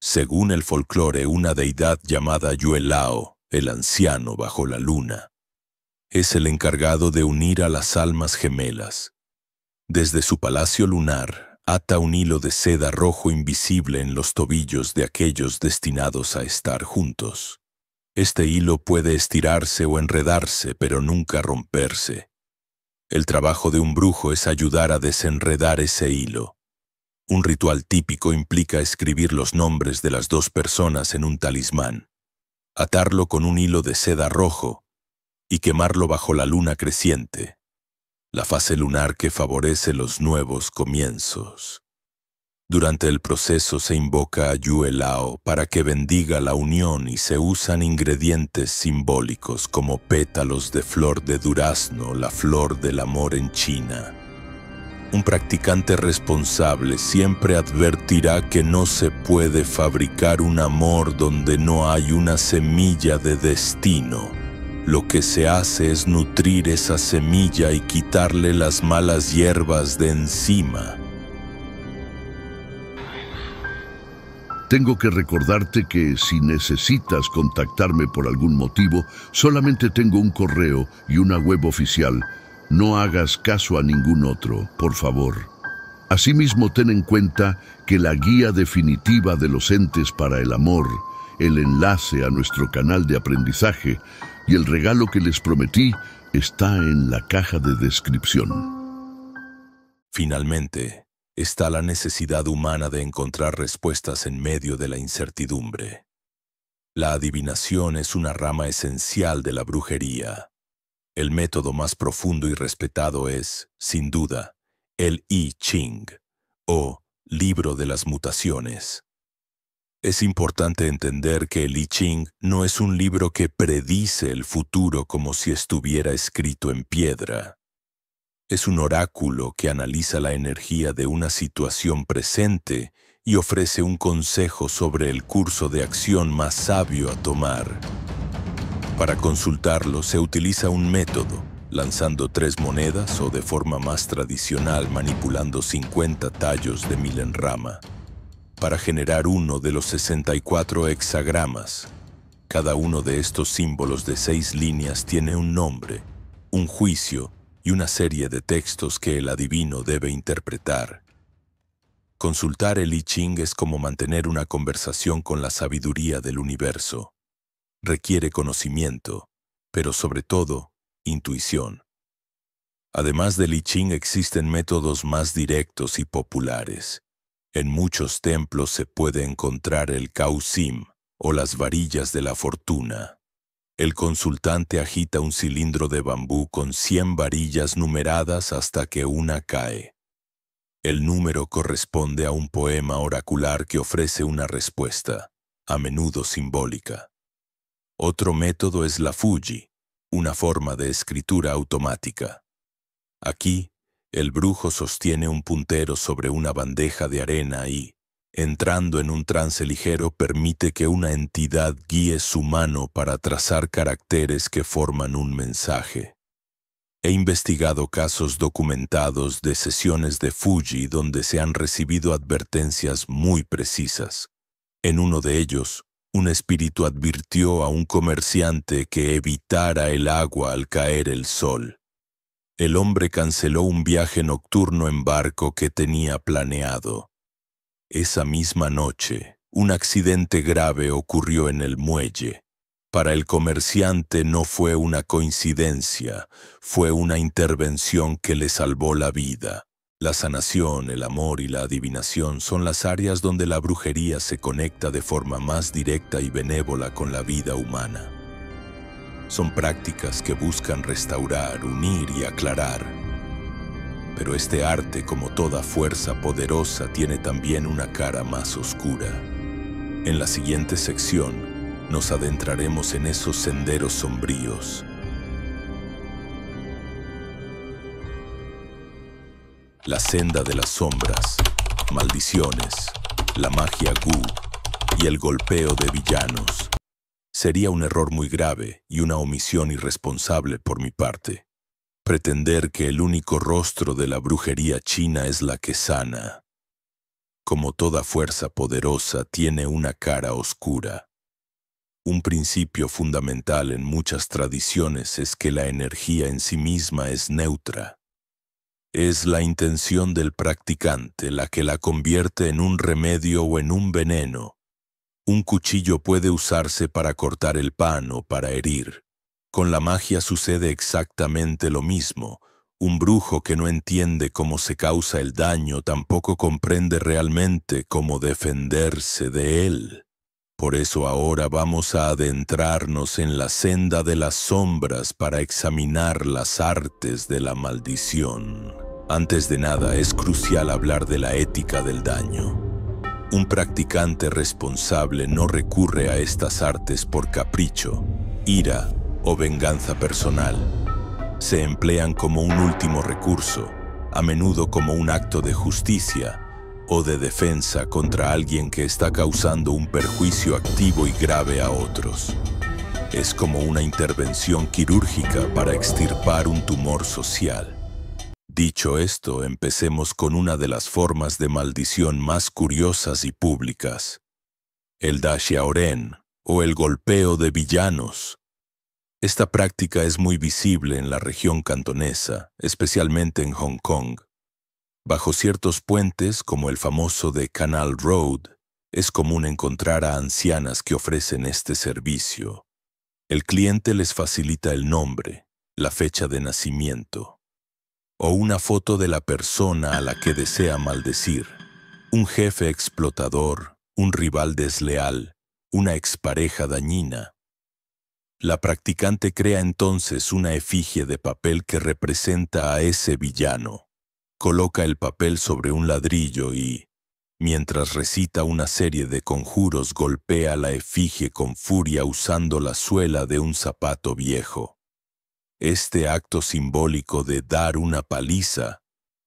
Según el folclore, una deidad llamada Yue Lao, el anciano bajo la luna, es el encargado de unir a las almas gemelas. Desde su palacio lunar, ata un hilo de seda rojo invisible en los tobillos de aquellos destinados a estar juntos. Este hilo puede estirarse o enredarse, pero nunca romperse. El trabajo de un brujo es ayudar a desenredar ese hilo. Un ritual típico implica escribir los nombres de las dos personas en un talismán, atarlo con un hilo de seda rojo y quemarlo bajo la luna creciente, la fase lunar que favorece los nuevos comienzos. Durante el proceso se invoca a Yue Lao para que bendiga la unión y se usan ingredientes simbólicos como pétalos de flor de durazno, la flor del amor en China. Un practicante responsable siempre advertirá que no se puede fabricar un amor donde no hay una semilla de destino. Lo que se hace es nutrir esa semilla y quitarle las malas hierbas de encima. Tengo que recordarte que si necesitas contactarme por algún motivo, solamente tengo un correo y una web oficial. No hagas caso a ningún otro, por favor. Asimismo, ten en cuenta que la guía definitiva de los entes para el amor, el enlace a nuestro canal de aprendizaje y el regalo que les prometí está en la caja de descripción. Finalmente, está la necesidad humana de encontrar respuestas en medio de la incertidumbre. La adivinación es una rama esencial de la brujería. El método más profundo y respetado es, sin duda, el I Ching, o libro de las mutaciones. Es importante entender que el I Ching no es un libro que predice el futuro como si estuviera escrito en piedra. Es un oráculo que analiza la energía de una situación presente y ofrece un consejo sobre el curso de acción más sabio a tomar. Para consultarlo se utiliza un método, lanzando 3 monedas o de forma más tradicional manipulando 50 tallos de milenrama, para generar uno de los 64 hexagramas. Cada uno de estos símbolos de 6 líneas tiene un nombre, un juicio y una serie de textos que el adivino debe interpretar. Consultar el I Ching es como mantener una conversación con la sabiduría del universo. Requiere conocimiento, pero sobre todo, intuición. Además del I Ching existen métodos más directos y populares. En muchos templos se puede encontrar el Cao Sim, o las varillas de la fortuna. El consultante agita un cilindro de bambú con 100 varillas numeradas hasta que una cae. El número corresponde a un poema oracular que ofrece una respuesta, a menudo simbólica. Otro método es la Fuji, una forma de escritura automática. Aquí, el brujo sostiene un puntero sobre una bandeja de arena y, entrando en un trance ligero, permite que una entidad guíe su mano para trazar caracteres que forman un mensaje. He investigado casos documentados de sesiones de Fuji donde se han recibido advertencias muy precisas. En uno de ellos, un espíritu advirtió a un comerciante que evitara el agua al caer el sol. El hombre canceló un viaje nocturno en barco que tenía planeado. Esa misma noche, un accidente grave ocurrió en el muelle. Para el comerciante no fue una coincidencia, fue una intervención que le salvó la vida. La sanación, el amor y la adivinación son las áreas donde la brujería se conecta de forma más directa y benévola con la vida humana. Son prácticas que buscan restaurar, unir y aclarar. Pero este arte, como toda fuerza poderosa, tiene también una cara más oscura. En la siguiente sección, nos adentraremos en esos senderos sombríos. la senda de las sombras, maldiciones, la magia Gu y el golpeo de villanos. Sería un error muy grave y una omisión irresponsable por mi parte. Pretender que el único rostro de la brujería china es la que sana. Como toda fuerza poderosa, tiene una cara oscura. Un principio fundamental en muchas tradiciones es que la energía en sí misma es neutra. Es la intención del practicante la que la convierte en un remedio o en un veneno. Un cuchillo puede usarse para cortar el pan o para herir. Con la magia sucede exactamente lo mismo. Un brujo que no entiende cómo se causa el daño tampoco comprende realmente cómo defenderse de él. Por eso ahora vamos a adentrarnos en la senda de las sombras para examinar las artes de la maldición. Antes de nada, es crucial hablar de la ética del daño. Un practicante responsable no recurre a estas artes por capricho, ira o venganza personal. Se emplean como un último recurso, a menudo como un acto de justicia o de defensa contra alguien que está causando un perjuicio activo y grave a otros. Es como una intervención quirúrgica para extirpar un tumor social. Dicho esto, empecemos con una de las formas de maldición más curiosas y públicas: el Da Xiaoren, o el golpeo de villanos. Esta práctica es muy visible en la región cantonesa, especialmente en Hong Kong. Bajo ciertos puentes, como el famoso de Canal Road, es común encontrar a ancianas que ofrecen este servicio. El cliente les facilita el nombre, la fecha de nacimiento, o una foto de la persona a la que desea maldecir: un jefe explotador, un rival desleal, una expareja dañina. La practicante crea entonces una efigie de papel que representa a ese villano. Coloca el papel sobre un ladrillo y, mientras recita una serie de conjuros, golpea la efigie con furia usando la suela de un zapato viejo. Este acto simbólico de dar una paliza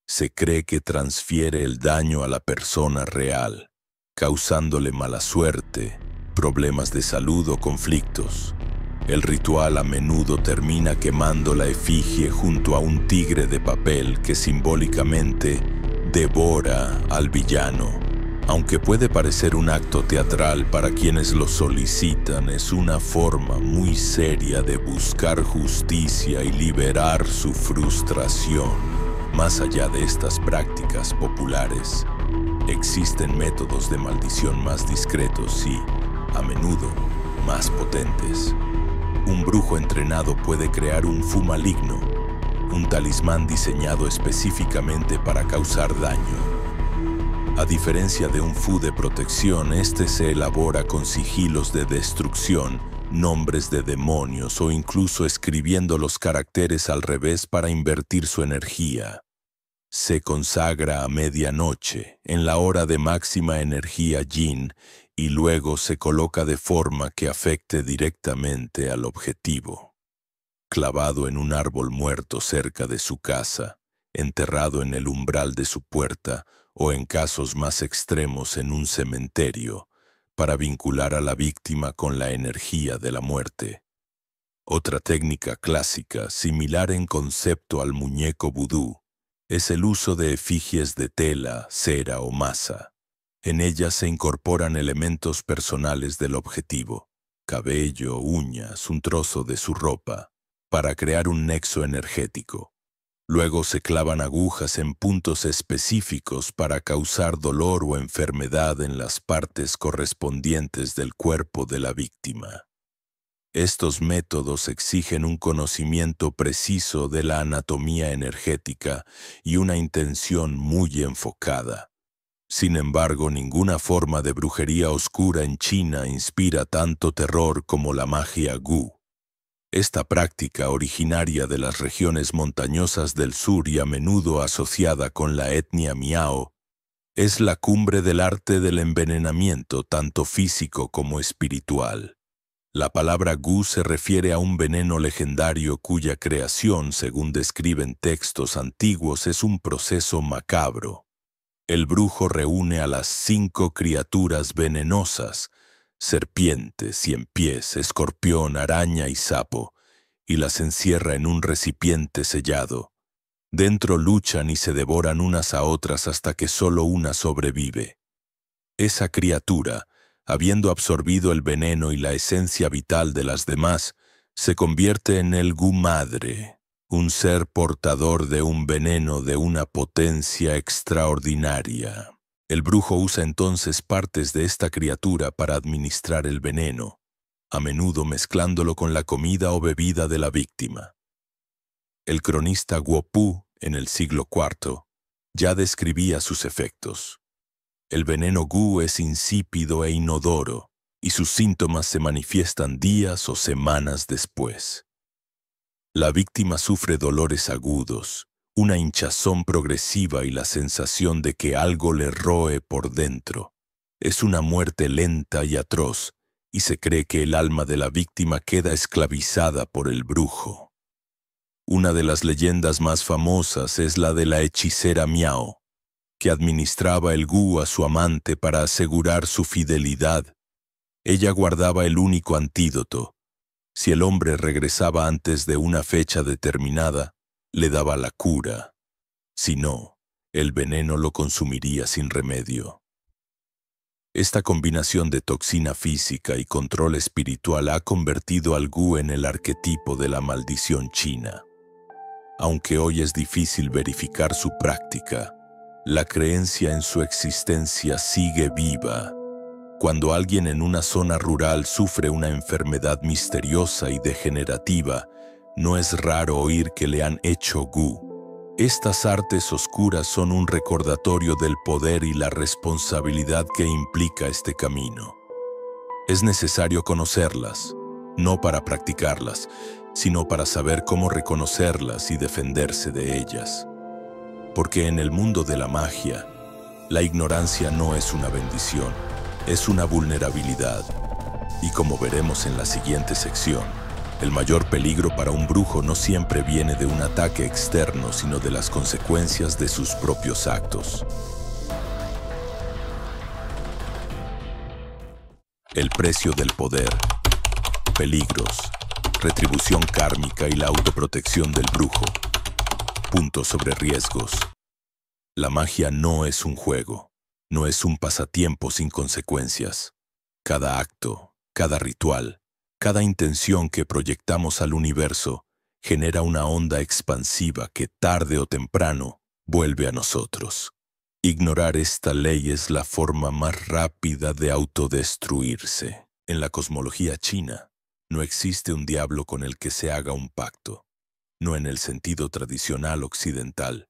se cree que transfiere el daño a la persona real, causándole mala suerte, problemas de salud o conflictos. El ritual a menudo termina quemando la efigie junto a un tigre de papel que simbólicamente devora al villano. Aunque puede parecer un acto teatral para quienes lo solicitan, es una forma muy seria de buscar justicia y liberar su frustración. Más allá de estas prácticas populares, existen métodos de maldición más discretos y, a menudo, más potentes. Un brujo entrenado puede crear un fu maligno, un talismán diseñado específicamente para causar daño. A diferencia de un fu de protección, este se elabora con sigilos de destrucción, nombres de demonios o incluso escribiendo los caracteres al revés para invertir su energía. Se consagra a medianoche, en la hora de máxima energía yin, y luego se coloca de forma que afecte directamente al objetivo. Clavado en un árbol muerto cerca de su casa, enterrado en el umbral de su puerta o, en casos más extremos, en un cementerio, para vincular a la víctima con la energía de la muerte. Otra técnica clásica, similar en concepto al muñeco vudú, es el uso de efigies de tela, cera o masa. En ellas se incorporan elementos personales del objetivo: cabello, uñas, un trozo de su ropa, para crear un nexo energético. Luego se clavan agujas en puntos específicos para causar dolor o enfermedad en las partes correspondientes del cuerpo de la víctima. Estos métodos exigen un conocimiento preciso de la anatomía energética y una intención muy enfocada. Sin embargo, ninguna forma de brujería oscura en China inspira tanto terror como la magia Gu. Esta práctica, originaria de las regiones montañosas del sur y a menudo asociada con la etnia Miao, es la cumbre del arte del envenenamiento tanto físico como espiritual. La palabra gu se refiere a un veneno legendario cuya creación, según describen textos antiguos, es un proceso macabro. El brujo reúne a las 5 criaturas venenosas, serpiente, 100 pies, escorpión, araña y sapo, y las encierra en un recipiente sellado. Dentro luchan y se devoran unas a otras hasta que solo una sobrevive. Esa criatura, habiendo absorbido el veneno y la esencia vital de las demás, se convierte en el gu madre, un ser portador de un veneno de una potencia extraordinaria. El brujo usa entonces partes de esta criatura para administrar el veneno, a menudo mezclándolo con la comida o bebida de la víctima. El cronista Guo Pu, en el siglo IV, ya describía sus efectos. El veneno gu es insípido e inodoro, y sus síntomas se manifiestan días o semanas después. La víctima sufre dolores agudos, una hinchazón progresiva y la sensación de que algo le roe por dentro. Es una muerte lenta y atroz, y se cree que el alma de la víctima queda esclavizada por el brujo. Una de las leyendas más famosas es la de la hechicera Miao, que administraba el gu a su amante para asegurar su fidelidad. Ella guardaba el único antídoto. Si el hombre regresaba antes de una fecha determinada, le daba la cura. Si no, el veneno lo consumiría sin remedio. Esta combinación de toxina física y control espiritual ha convertido al gu en el arquetipo de la maldición china. Aunque hoy es difícil verificar su práctica, la creencia en su existencia sigue viva. Cuando alguien en una zona rural sufre una enfermedad misteriosa y degenerativa, no es raro oír que le han hecho gu. Estas artes oscuras son un recordatorio del poder y la responsabilidad que implica este camino. Es necesario conocerlas, no para practicarlas, sino para saber cómo reconocerlas y defenderse de ellas. Porque en el mundo de la magia, la ignorancia no es una bendición, es una vulnerabilidad. Y como veremos en la siguiente sección, el mayor peligro para un brujo no siempre viene de un ataque externo, sino de las consecuencias de sus propios actos. El precio del poder, peligros, retribución kármica y la autoprotección del brujo. Puntos sobre riesgos. La magia no es un juego, no es un pasatiempo sin consecuencias. Cada acto, cada ritual, cada intención que proyectamos al universo genera una onda expansiva que tarde o temprano vuelve a nosotros. Ignorar esta ley es la forma más rápida de autodestruirse. En la cosmología china, no existe un diablo con el que se haga un pacto, no en el sentido tradicional occidental,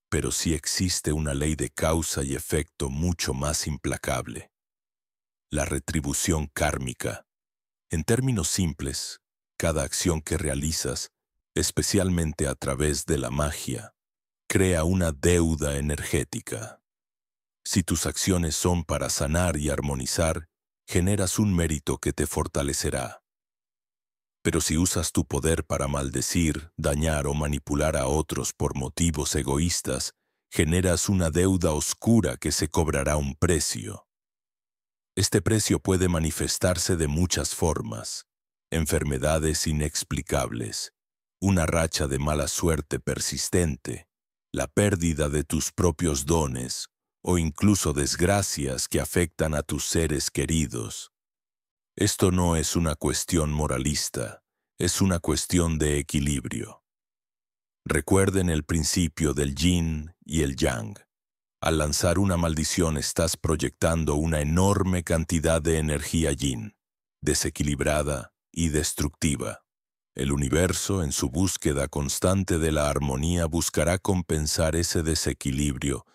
pero sí existe una ley de causa y efecto mucho más implacable. La retribución kármica. En términos simples, cada acción que realizas, especialmente a través de la magia, crea una deuda energética. Si tus acciones son para sanar y armonizar, generas un mérito que te fortalecerá. Pero si usas tu poder para maldecir, dañar o manipular a otros por motivos egoístas, generas una deuda oscura que se cobrará un precio. Este precio puede manifestarse de muchas formas: enfermedades inexplicables, una racha de mala suerte persistente, la pérdida de tus propios dones o incluso desgracias que afectan a tus seres queridos. Esto no es una cuestión moralista, es una cuestión de equilibrio. Recuerden el principio del yin y el yang. Al lanzar una maldición estás proyectando una enorme cantidad de energía yin, desequilibrada y destructiva. El universo, en su búsqueda constante de la armonía, buscará compensar ese desequilibrio,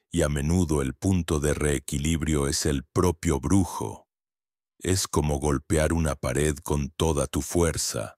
y a menudo el punto de reequilibrio es el propio brujo. Es como golpear una pared con toda tu fuerza.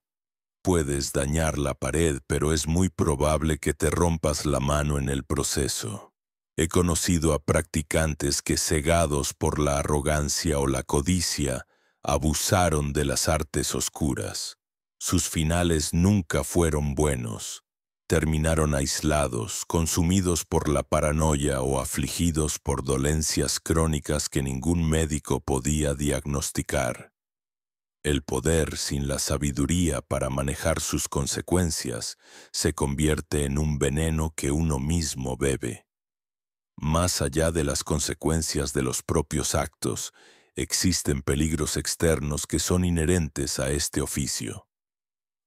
Puedes dañar la pared, pero es muy probable que te rompas la mano en el proceso. He conocido a practicantes que, cegados por la arrogancia o la codicia, abusaron de las artes oscuras. Sus finales nunca fueron buenos. Terminaron aislados, consumidos por la paranoia o afligidos por dolencias crónicas que ningún médico podía diagnosticar. El poder sin la sabiduría para manejar sus consecuencias se convierte en un veneno que uno mismo bebe. Más allá de las consecuencias de los propios actos, existen peligros externos que son inherentes a este oficio.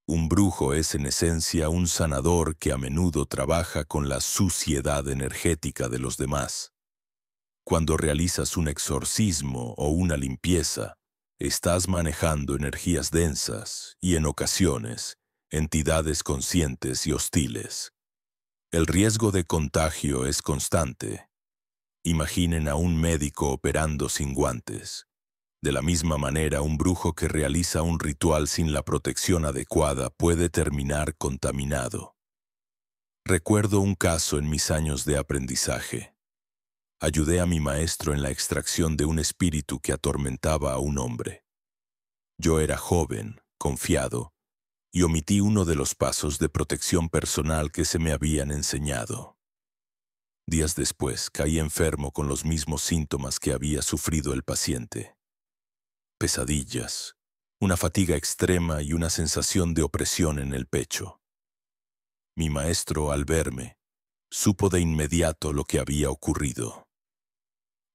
Un brujo es en esencia un sanador que a menudo trabaja con la suciedad energética de los demás. Cuando realizas un exorcismo o una limpieza, estás manejando energías densas y, en ocasiones, entidades conscientes y hostiles. El riesgo de contagio es constante. Imaginen a un médico operando sin guantes. De la misma manera, un brujo que realiza un ritual sin la protección adecuada puede terminar contaminado. Recuerdo un caso en mis años de aprendizaje. Ayudé a mi maestro en la extracción de un espíritu que atormentaba a un hombre. Yo era joven, confiado, y omití uno de los pasos de protección personal que se me habían enseñado. Días después, caí enfermo con los mismos síntomas que había sufrido el paciente. Pesadillas, una fatiga extrema y una sensación de opresión en el pecho. Mi maestro, al verme, supo de inmediato lo que había ocurrido.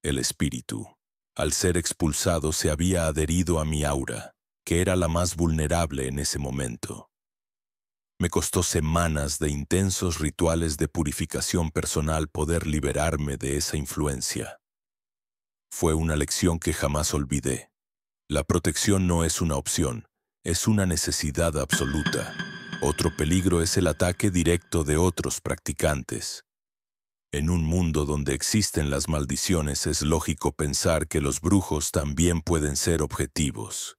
El espíritu, al ser expulsado, se había adherido a mi aura, que era la más vulnerable en ese momento. Me costó semanas de intensos rituales de purificación personal poder liberarme de esa influencia. Fue una lección que jamás olvidé. La protección no es una opción, es una necesidad absoluta. Otro peligro es el ataque directo de otros practicantes. En un mundo donde existen las maldiciones, es lógico pensar que los brujos también pueden ser objetivos.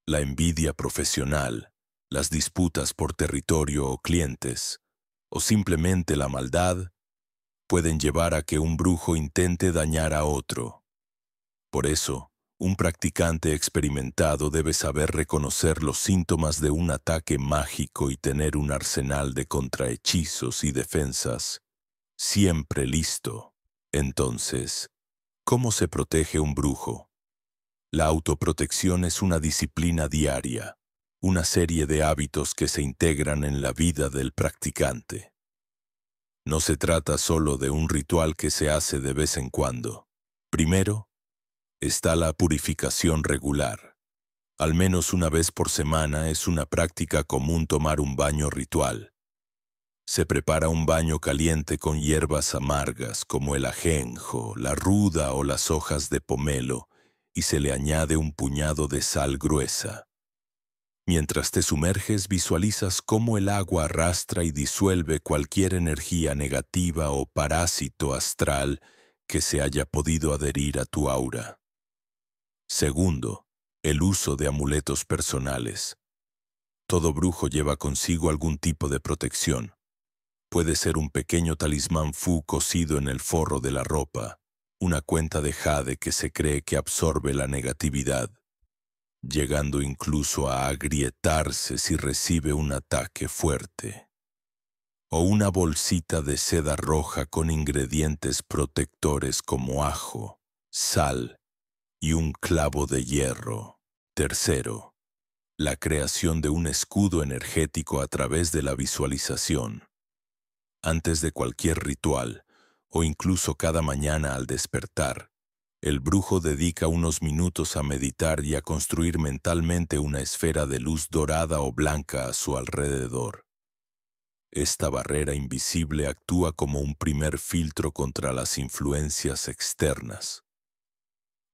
La envidia profesional, las disputas por territorio o clientes, o simplemente la maldad, pueden llevar a que un brujo intente dañar a otro. Por eso, un practicante experimentado debe saber reconocer los síntomas de un ataque mágico y tener un arsenal de contrahechizos y defensas siempre listo. Entonces, ¿cómo se protege un brujo? La autoprotección es una disciplina diaria, una serie de hábitos que se integran en la vida del practicante. No se trata solo de un ritual que se hace de vez en cuando. Primero, está la purificación regular. Al menos una vez por semana es una práctica común tomar un baño ritual. Se prepara un baño caliente con hierbas amargas como el ajenjo, la ruda o las hojas de pomelo y se le añade un puñado de sal gruesa. Mientras te sumerges, visualizas cómo el agua arrastra y disuelve cualquier energía negativa o parásito astral que se haya podido adherir a tu aura. Segundo, el uso de amuletos personales. Todo brujo lleva consigo algún tipo de protección. Puede ser un pequeño talismán fu cosido en el forro de la ropa, una cuenta de jade que se cree que absorbe la negatividad, llegando incluso a agrietarse si recibe un ataque fuerte. O una bolsita de seda roja con ingredientes protectores como ajo, sal y un clavo de hierro. Tercero, la creación de un escudo energético a través de la visualización. Antes de cualquier ritual, o incluso cada mañana al despertar, el brujo dedica unos minutos a meditar y a construir mentalmente una esfera de luz dorada o blanca a su alrededor. Esta barrera invisible actúa como un primer filtro contra las influencias externas.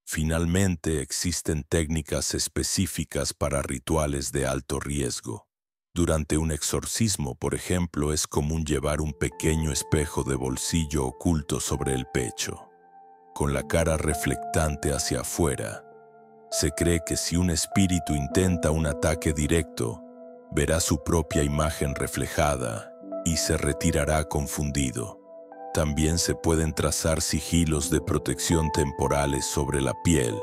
Finalmente, existen técnicas específicas para rituales de alto riesgo. Durante un exorcismo, por ejemplo, es común llevar un pequeño espejo de bolsillo oculto sobre el pecho, con la cara reflectante hacia afuera. Se cree que si un espíritu intenta un ataque directo, verá su propia imagen reflejada y se retirará confundido. También se pueden trazar sigilos de protección temporales sobre la piel,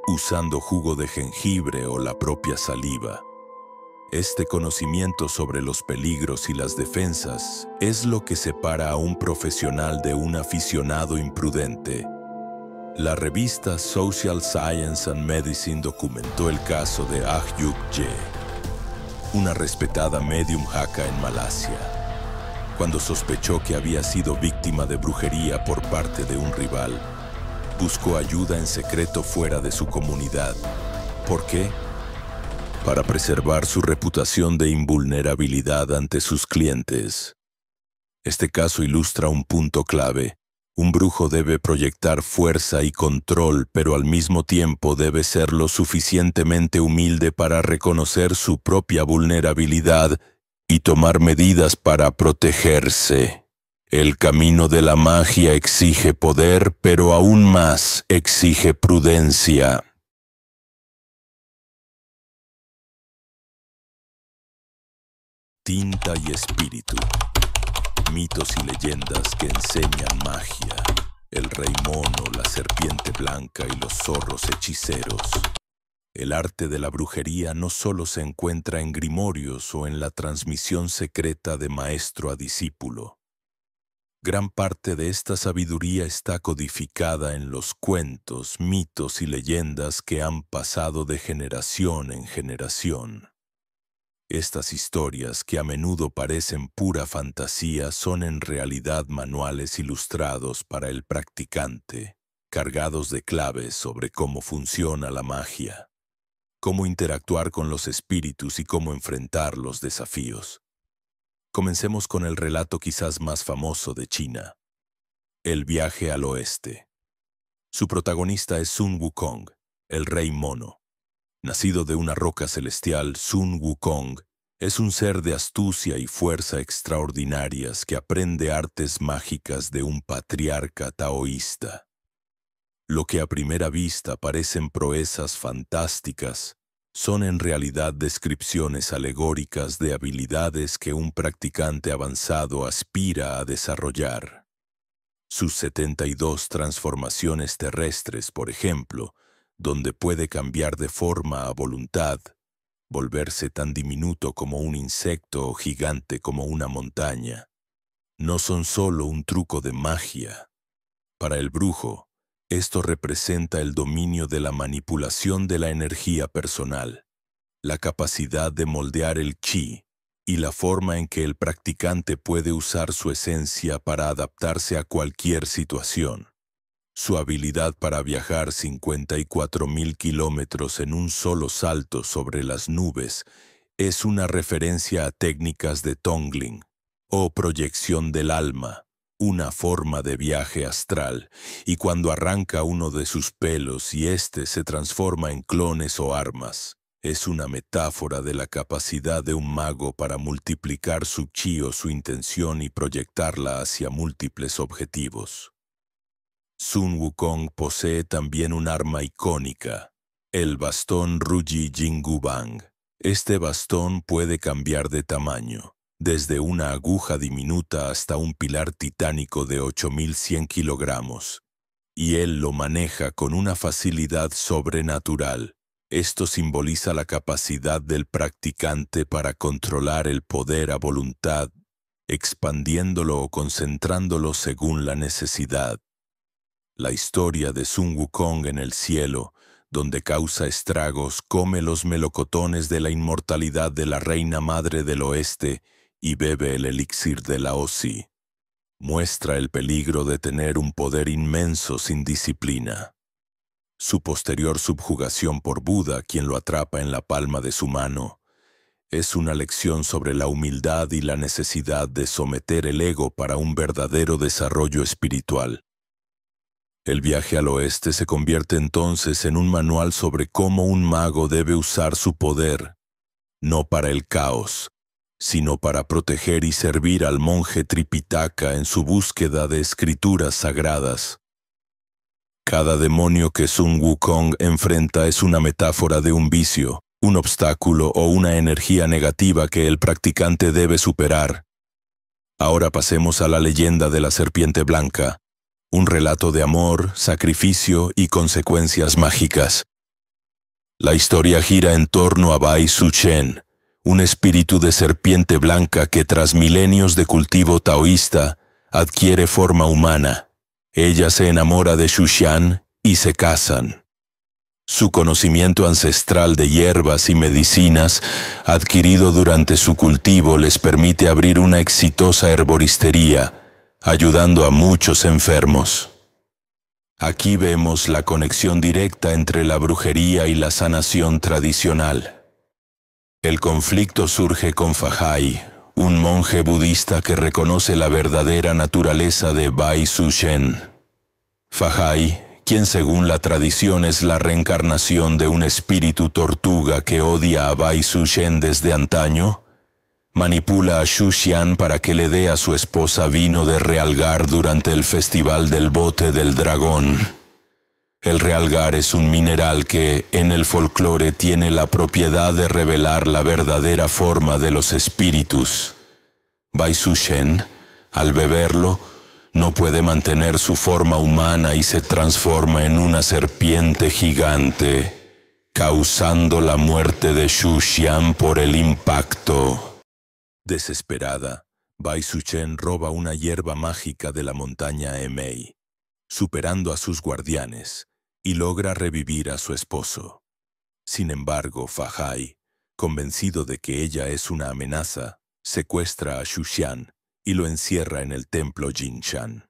usando jugo de jengibre o la propia saliva. Este conocimiento sobre los peligros y las defensas es lo que separa a un profesional de un aficionado imprudente. La revista Social Science and Medicine documentó el caso de Ahyuk Ye, una respetada médium hakka en Malasia, cuando sospechó que había sido víctima de brujería por parte de un rival. Buscó ayuda en secreto fuera de su comunidad. ¿Por qué? Para preservar su reputación de invulnerabilidad ante sus clientes. Este caso ilustra un punto clave. Un brujo debe proyectar fuerza y control, pero al mismo tiempo debe ser lo suficientemente humilde para reconocer su propia vulnerabilidad y tomar medidas para protegerse. El camino de la magia exige poder, pero aún más exige prudencia. Tinta y espíritu. Mitos y leyendas que enseñan magia. El rey mono, la serpiente blanca y los zorros hechiceros. El arte de la brujería no solo se encuentra en grimorios o en la transmisión secreta de maestro a discípulo. Gran parte de esta sabiduría está codificada en los cuentos, mitos y leyendas que han pasado de generación en generación. Estas historias, que a menudo parecen pura fantasía, son en realidad manuales ilustrados para el practicante, cargados de claves sobre cómo funciona la magia, cómo interactuar con los espíritus y cómo enfrentar los desafíos. Comencemos con el relato quizás más famoso de China, El viaje al oeste. Su protagonista es Sun Wukong, el rey mono. Nacido de una roca celestial, Sun Wukong es un ser de astucia y fuerza extraordinarias que aprende artes mágicas de un patriarca taoísta. Lo que a primera vista parecen proezas fantásticas, son en realidad descripciones alegóricas de habilidades que un practicante avanzado aspira a desarrollar. Sus 72 transformaciones terrestres, por ejemplo, donde puede cambiar de forma a voluntad, volverse tan diminuto como un insecto o gigante como una montaña, no son solo un truco de magia. Para el brujo, esto representa el dominio de la manipulación de la energía personal, la capacidad de moldear el chi y la forma en que el practicante puede usar su esencia para adaptarse a cualquier situación. Su habilidad para viajar 54.000 kilómetros en un solo salto sobre las nubes es una referencia a técnicas de Tongling, o proyección del alma, una forma de viaje astral, y cuando arranca uno de sus pelos y éste se transforma en clones o armas, es una metáfora de la capacidad de un mago para multiplicar su chi o su intención y proyectarla hacia múltiples objetivos. Sun Wukong posee también un arma icónica, el bastón Ruyi Jingubang. Este bastón puede cambiar de tamaño, desde una aguja diminuta hasta un pilar titánico de 8.100 kilogramos, y él lo maneja con una facilidad sobrenatural. Esto simboliza la capacidad del practicante para controlar el poder a voluntad, expandiéndolo o concentrándolo según la necesidad. La historia de Sun Wukong en el cielo, donde causa estragos, come los melocotones de la inmortalidad de la reina madre del oeste y bebe el elixir de la Osi, muestra el peligro de tener un poder inmenso sin disciplina. Su posterior subjugación por Buda, quien lo atrapa en la palma de su mano, es una lección sobre la humildad y la necesidad de someter el ego para un verdadero desarrollo espiritual. El viaje al oeste se convierte entonces en un manual sobre cómo un mago debe usar su poder, no para el caos, sino para proteger y servir al monje Tripitaka en su búsqueda de escrituras sagradas. Cada demonio que Sun Wukong enfrenta es una metáfora de un vicio, un obstáculo o una energía negativa que el practicante debe superar. Ahora pasemos a la leyenda de la serpiente blanca, un relato de amor, sacrificio y consecuencias mágicas. La historia gira en torno a Bai Suchen, un espíritu de serpiente blanca que tras milenios de cultivo taoísta adquiere forma humana. Ella se enamora de Xuxian y se casan. Su conocimiento ancestral de hierbas y medicinas, adquirido durante su cultivo, les permite abrir una exitosa herboristería, ayudando a muchos enfermos. Aquí vemos la conexión directa entre la brujería y la sanación tradicional. El conflicto surge con Fahai, un monje budista que reconoce la verdadera naturaleza de Bai Suchen. Fahai, quien según la tradición es la reencarnación de un espíritu tortuga que odia a Bai Suchen desde antaño, manipula a Xuxian para que le dé a su esposa vino de realgar durante el festival del bote del dragón. El realgar es un mineral que, en el folclore, tiene la propiedad de revelar la verdadera forma de los espíritus. Bai Suchen, al beberlo, no puede mantener su forma humana y se transforma en una serpiente gigante, causando la muerte de Xuxian por el impacto. Desesperada, Bai Suchen roba una hierba mágica de la montaña Emei, superando a sus guardianes, y logra revivir a su esposo. Sin embargo, Fahai, convencido de que ella es una amenaza, secuestra a Xuxian y lo encierra en el templo Jinshan.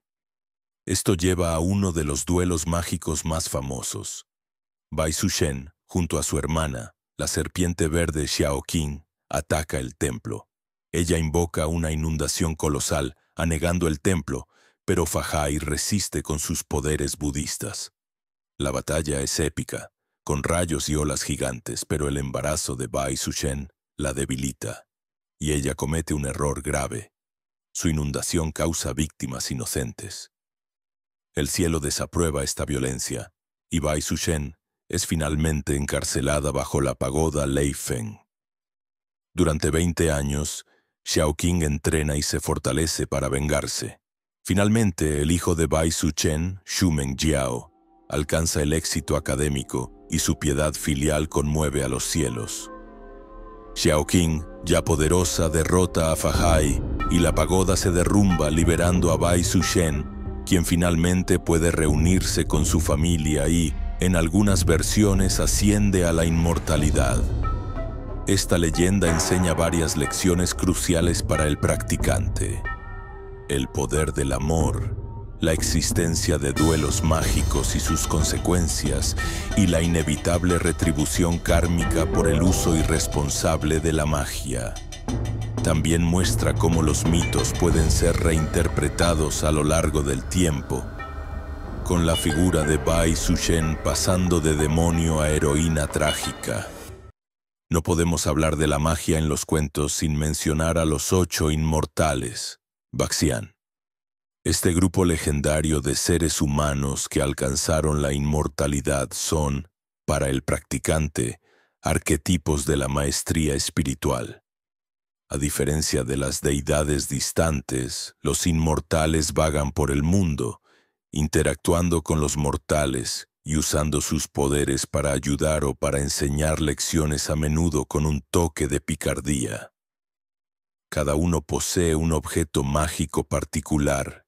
Esto lleva a uno de los duelos mágicos más famosos. Bai Suchen, junto a su hermana, la serpiente verde Xiaoqing, ataca el templo. Ella invoca una inundación colosal, anegando el templo, pero Fahai resiste con sus poderes budistas. La batalla es épica, con rayos y olas gigantes, pero el embarazo de Bai Suchen la debilita, y ella comete un error grave. Su inundación causa víctimas inocentes. El cielo desaprueba esta violencia, y Bai Suchen es finalmente encarcelada bajo la pagoda Leifeng. Durante 20 años, Xiaoqing entrena y se fortalece para vengarse. Finalmente, el hijo de Bai Suchen, Xu Mengjiao, alcanza el éxito académico y su piedad filial conmueve a los cielos. Xiaoqing, ya poderosa, derrota a Fahai y la pagoda se derrumba liberando a Bai Suchen, quien finalmente puede reunirse con su familia y, en algunas versiones, asciende a la inmortalidad. Esta leyenda enseña varias lecciones cruciales para el practicante. El poder del amor, la existencia de duelos mágicos y sus consecuencias, y la inevitable retribución kármica por el uso irresponsable de la magia. También muestra cómo los mitos pueden ser reinterpretados a lo largo del tiempo, con la figura de Bai Suchen pasando de demonio a heroína trágica. No podemos hablar de la magia en los cuentos sin mencionar a los 8 inmortales, Baxian. Este grupo legendario de seres humanos que alcanzaron la inmortalidad son, para el practicante, arquetipos de la maestría espiritual. A diferencia de las deidades distantes, los inmortales vagan por el mundo, interactuando con los mortales y usando sus poderes para ayudar o para enseñar lecciones a menudo con un toque de picardía. Cada uno posee un objeto mágico particular.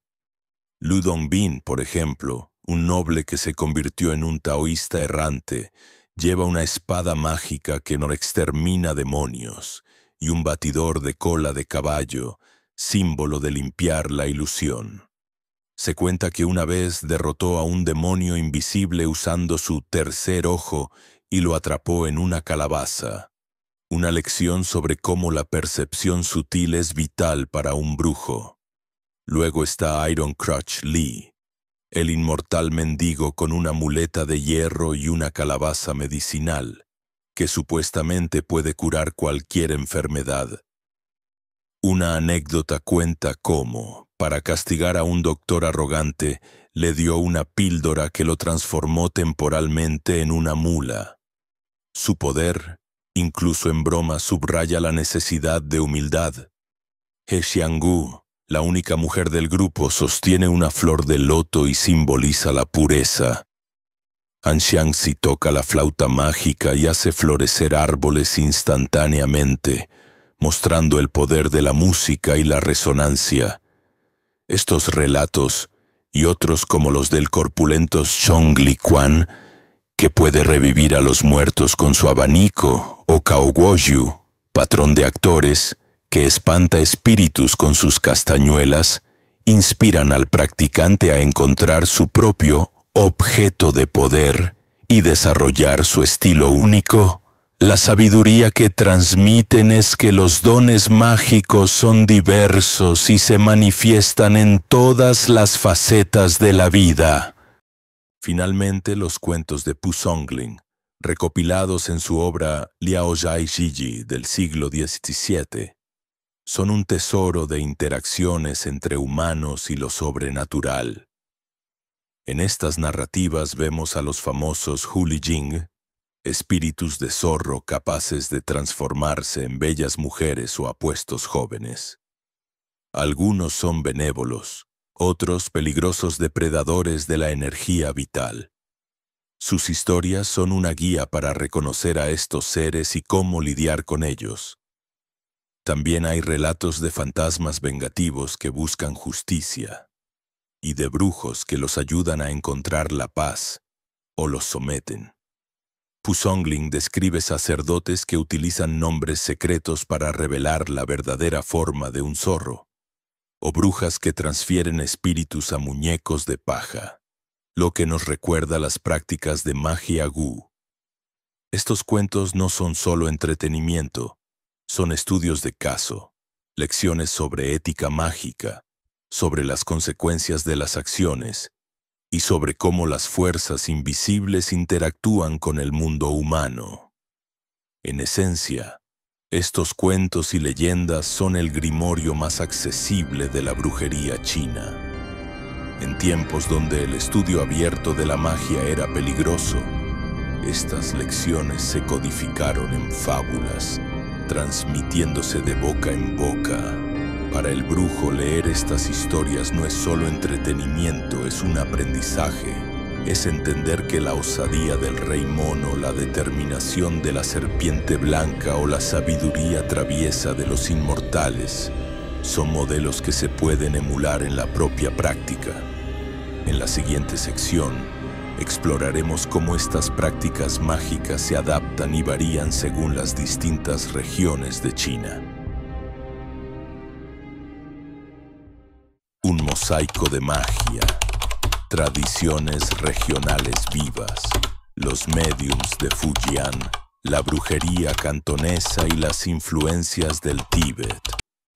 Lu Dongbin, por ejemplo, un noble que se convirtió en un taoísta errante, lleva una espada mágica que no extermina demonios y un batidor de cola de caballo, símbolo de limpiar la ilusión. Se cuenta que una vez derrotó a un demonio invisible usando su tercer ojo y lo atrapó en una calabaza. Una lección sobre cómo la percepción sutil es vital para un brujo. Luego está Iron Crutch Lee, el inmortal mendigo con una muleta de hierro y una calabaza medicinal, que supuestamente puede curar cualquier enfermedad. Una anécdota cuenta cómo, para castigar a un doctor arrogante, le dio una píldora que lo transformó temporalmente en una mula. Su poder, incluso en broma, subraya la necesidad de humildad. He Xianggu, la única mujer del grupo, sostiene una flor de loto y simboliza la pureza. Anxiangzi toca la flauta mágica y hace florecer árboles instantáneamente, mostrando el poder de la música y la resonancia. Estos relatos, y otros como los del corpulento Zhongli Quan, que puede revivir a los muertos con su abanico, o Cao Guoyu, patrón de actores, que espanta espíritus con sus castañuelas, inspiran al practicante a encontrar su propio objeto de poder y desarrollar su estilo único. La sabiduría que transmiten es que los dones mágicos son diversos y se manifiestan en todas las facetas de la vida. Finalmente, los cuentos de Pu Songling, recopilados en su obra Liao Zhai Zhiji del siglo XVII, son un tesoro de interacciones entre humanos y lo sobrenatural. En estas narrativas vemos a los famosos Hulijing, espíritus de zorro capaces de transformarse en bellas mujeres o apuestos jóvenes. Algunos son benévolos, otros peligrosos depredadores de la energía vital. Sus historias son una guía para reconocer a estos seres y cómo lidiar con ellos. También hay relatos de fantasmas vengativos que buscan justicia, y de brujos que los ayudan a encontrar la paz o los someten. Pu Songling describe sacerdotes que utilizan nombres secretos para revelar la verdadera forma de un zorro, o brujas que transfieren espíritus a muñecos de paja, lo que nos recuerda las prácticas de magia gu. Estos cuentos no son solo entretenimiento, son estudios de caso, lecciones sobre ética mágica, sobre las consecuencias de las acciones y sobre cómo las fuerzas invisibles interactúan con el mundo humano. En esencia, estos cuentos y leyendas son el grimorio más accesible de la brujería china. En tiempos donde el estudio abierto de la magia era peligroso, estas lecciones se codificaron en fábulas, transmitiéndose de boca en boca. Para el brujo, leer estas historias no es solo entretenimiento, es un aprendizaje. Es entender que la osadía del rey mono, la determinación de la serpiente blanca o la sabiduría traviesa de los inmortales son modelos que se pueden emular en la propia práctica. En la siguiente sección, exploraremos cómo estas prácticas mágicas se adaptan y varían según las distintas regiones de China. Un mosaico de magia, tradiciones regionales vivas, los médiums de Fujian, la brujería cantonesa y las influencias del Tíbet.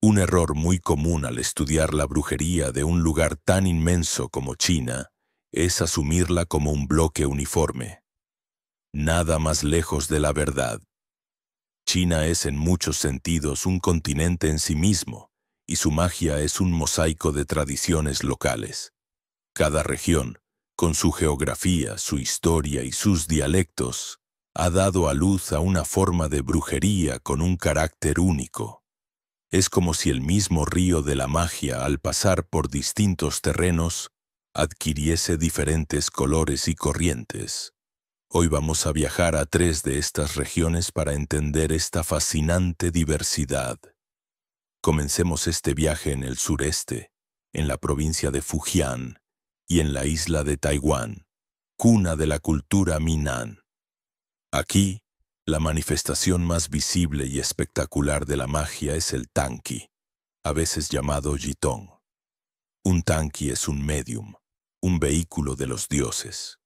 Un error muy común al estudiar la brujería de un lugar tan inmenso como China es asumirla como un bloque uniforme. Nada más lejos de la verdad. China es en muchos sentidos un continente en sí mismo, y su magia es un mosaico de tradiciones locales. Cada región, con su geografía, su historia y sus dialectos, ha dado a luz a una forma de brujería con un carácter único. Es como si el mismo río de la magia, al pasar por distintos terrenos, adquiriese diferentes colores y corrientes. Hoy vamos a viajar a 3 de estas regiones para entender esta fascinante diversidad. Comencemos este viaje en el sureste, en la provincia de Fujian y en la isla de Taiwán, cuna de la cultura Minnan. Aquí, la manifestación más visible y espectacular de la magia es el Tanqi, a veces llamado Yitong. Un Tanqi es un medium, un vehículo de los dioses.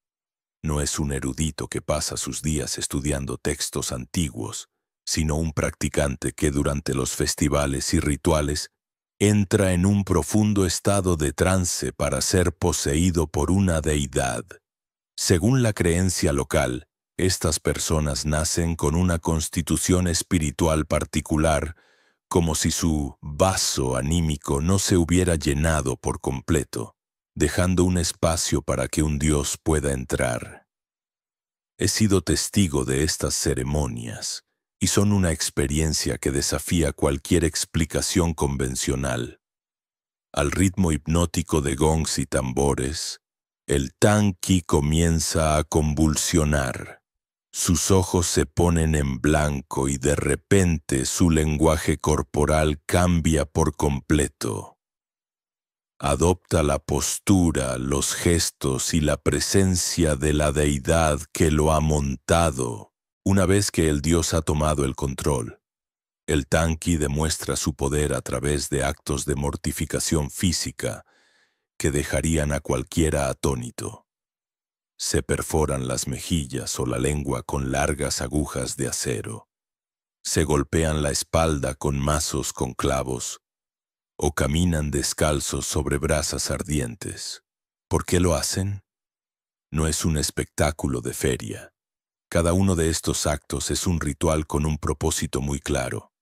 No es un erudito que pasa sus días estudiando textos antiguos, sino un practicante que durante los festivales y rituales entra en un profundo estado de trance para ser poseído por una deidad. Según la creencia local, estas personas nacen con una constitución espiritual particular, como si su vaso anímico no se hubiera llenado por completo, dejando un espacio para que un dios pueda entrar. He sido testigo de estas ceremonias, y son una experiencia que desafía cualquier explicación convencional. Al ritmo hipnótico de gongs y tambores, El tanqui comienza a convulsionar. Sus ojos se ponen en blanco y de repente su lenguaje corporal cambia por completo. Adopta la postura, los gestos y la presencia de la deidad que lo ha montado. Una vez que el dios ha tomado el control, el tanqui demuestra su poder a través de actos de mortificación física que dejarían a cualquiera atónito. Se perforan las mejillas o la lengua con largas agujas de acero. Se golpean la espalda con mazos con clavos o caminan descalzos sobre brasas ardientes. ¿Por qué lo hacen? No es un espectáculo de feria. Cada uno de estos actos es un ritual con un propósito muy claro.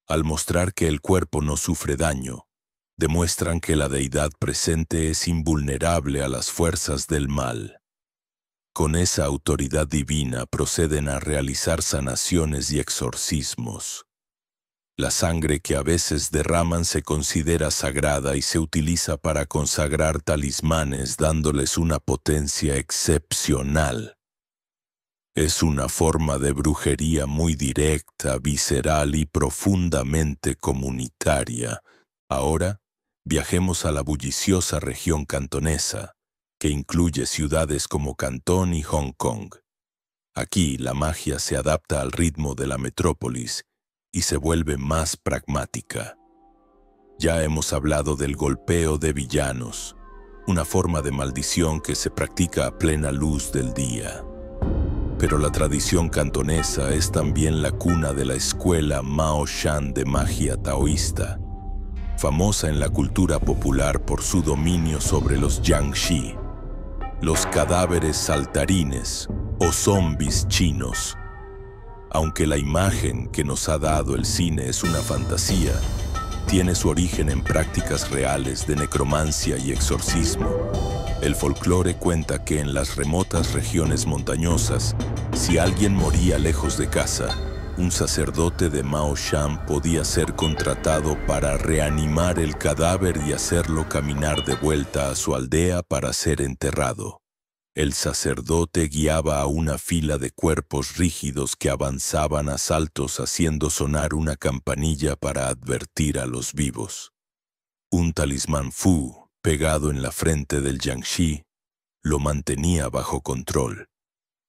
Al mostrar que el cuerpo no sufre daño, demuestran que la deidad presente es invulnerable a las fuerzas del mal. Con esa autoridad divina proceden a realizar sanaciones y exorcismos. La sangre que a veces derraman se considera sagrada y se utiliza para consagrar talismanes dándoles una potencia excepcional. Es una forma de brujería muy directa, visceral y profundamente comunitaria. Ahora, viajemos a la bulliciosa región cantonesa, que incluye ciudades como Cantón y Hong Kong. Aquí la magia se adapta al ritmo de la metrópolis y se vuelve más pragmática. Ya hemos hablado del golpeo de villanos, una forma de maldición que se practica a plena luz del día. Pero la tradición cantonesa es también la cuna de la escuela Mao Shan de magia taoísta, famosa en la cultura popular por su dominio sobre los jiangshi, los cadáveres saltarines o zombis chinos. Aunque la imagen que nos ha dado el cine es una fantasía, tiene su origen en prácticas reales de necromancia y exorcismo. El folclore cuenta que en las remotas regiones montañosas, si alguien moría lejos de casa, un sacerdote de Mao Shan podía ser contratado para reanimar el cadáver y hacerlo caminar de vuelta a su aldea para ser enterrado. El sacerdote guiaba a una fila de cuerpos rígidos que avanzaban a saltos haciendo sonar una campanilla para advertir a los vivos. Un talismán Fu, pegado en la frente del jiangshi, lo mantenía bajo control.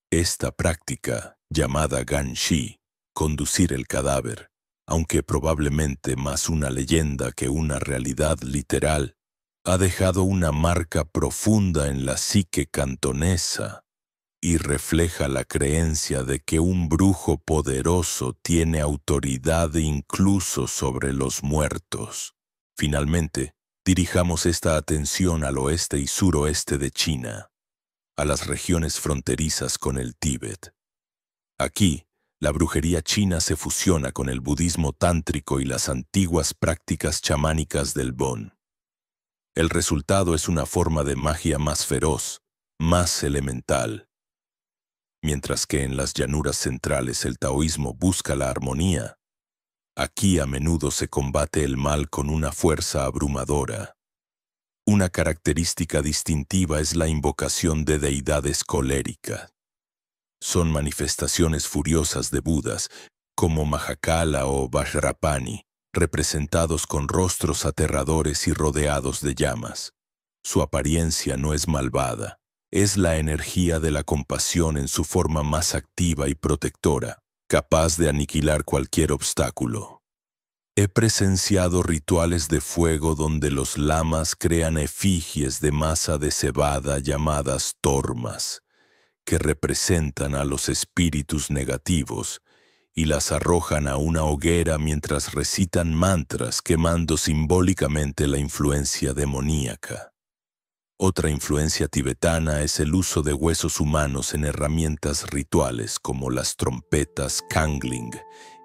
Esta práctica, llamada ganshi, conducir el cadáver, aunque probablemente más una leyenda que una realidad literal, ha dejado una marca profunda en la psique cantonesa y refleja la creencia de que un brujo poderoso tiene autoridad incluso sobre los muertos. Finalmente, dirijamos esta atención al oeste y suroeste de China, a las regiones fronterizas con el Tíbet. Aquí, la brujería china se fusiona con el budismo tántrico y las antiguas prácticas chamánicas del Bon. El resultado es una forma de magia más feroz, más elemental. Mientras que en las llanuras centrales el taoísmo busca la armonía, aquí a menudo se combate el mal con una fuerza abrumadora. Una característica distintiva es la invocación de deidades coléricas. Son manifestaciones furiosas de Budas, como Mahakala o Vajrapani, representados con rostros aterradores y rodeados de llamas. Su apariencia no es malvada, es la energía de la compasión en su forma más activa y protectora, capaz de aniquilar cualquier obstáculo. He presenciado rituales de fuego donde los lamas crean efigies de masa de cebada llamadas tormas, que representan a los espíritus negativos, y las arrojan a una hoguera mientras recitan mantras quemando simbólicamente la influencia demoníaca. Otra influencia tibetana es el uso de huesos humanos en herramientas rituales como las trompetas kangling,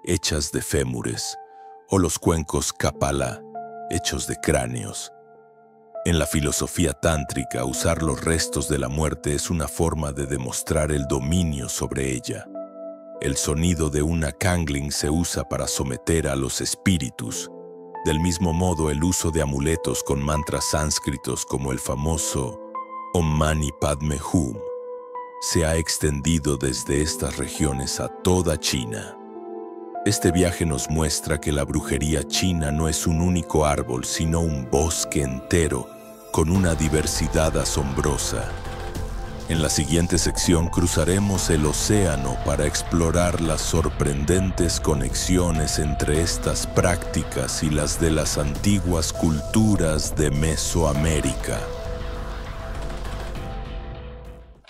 hechas de fémures, o los cuencos kapala, hechos de cráneos. En la filosofía tántrica, usar los restos de la muerte es una forma de demostrar el dominio sobre ella. El sonido de una kangling se usa para someter a los espíritus. Del mismo modo, el uso de amuletos con mantras sánscritos como el famoso Om Mani Padme Hum, se ha extendido desde estas regiones a toda China. Este viaje nos muestra que la brujería china no es un único árbol, sino un bosque entero con una diversidad asombrosa. En la siguiente sección cruzaremos el océano para explorar las sorprendentes conexiones entre estas prácticas y las de las antiguas culturas de Mesoamérica.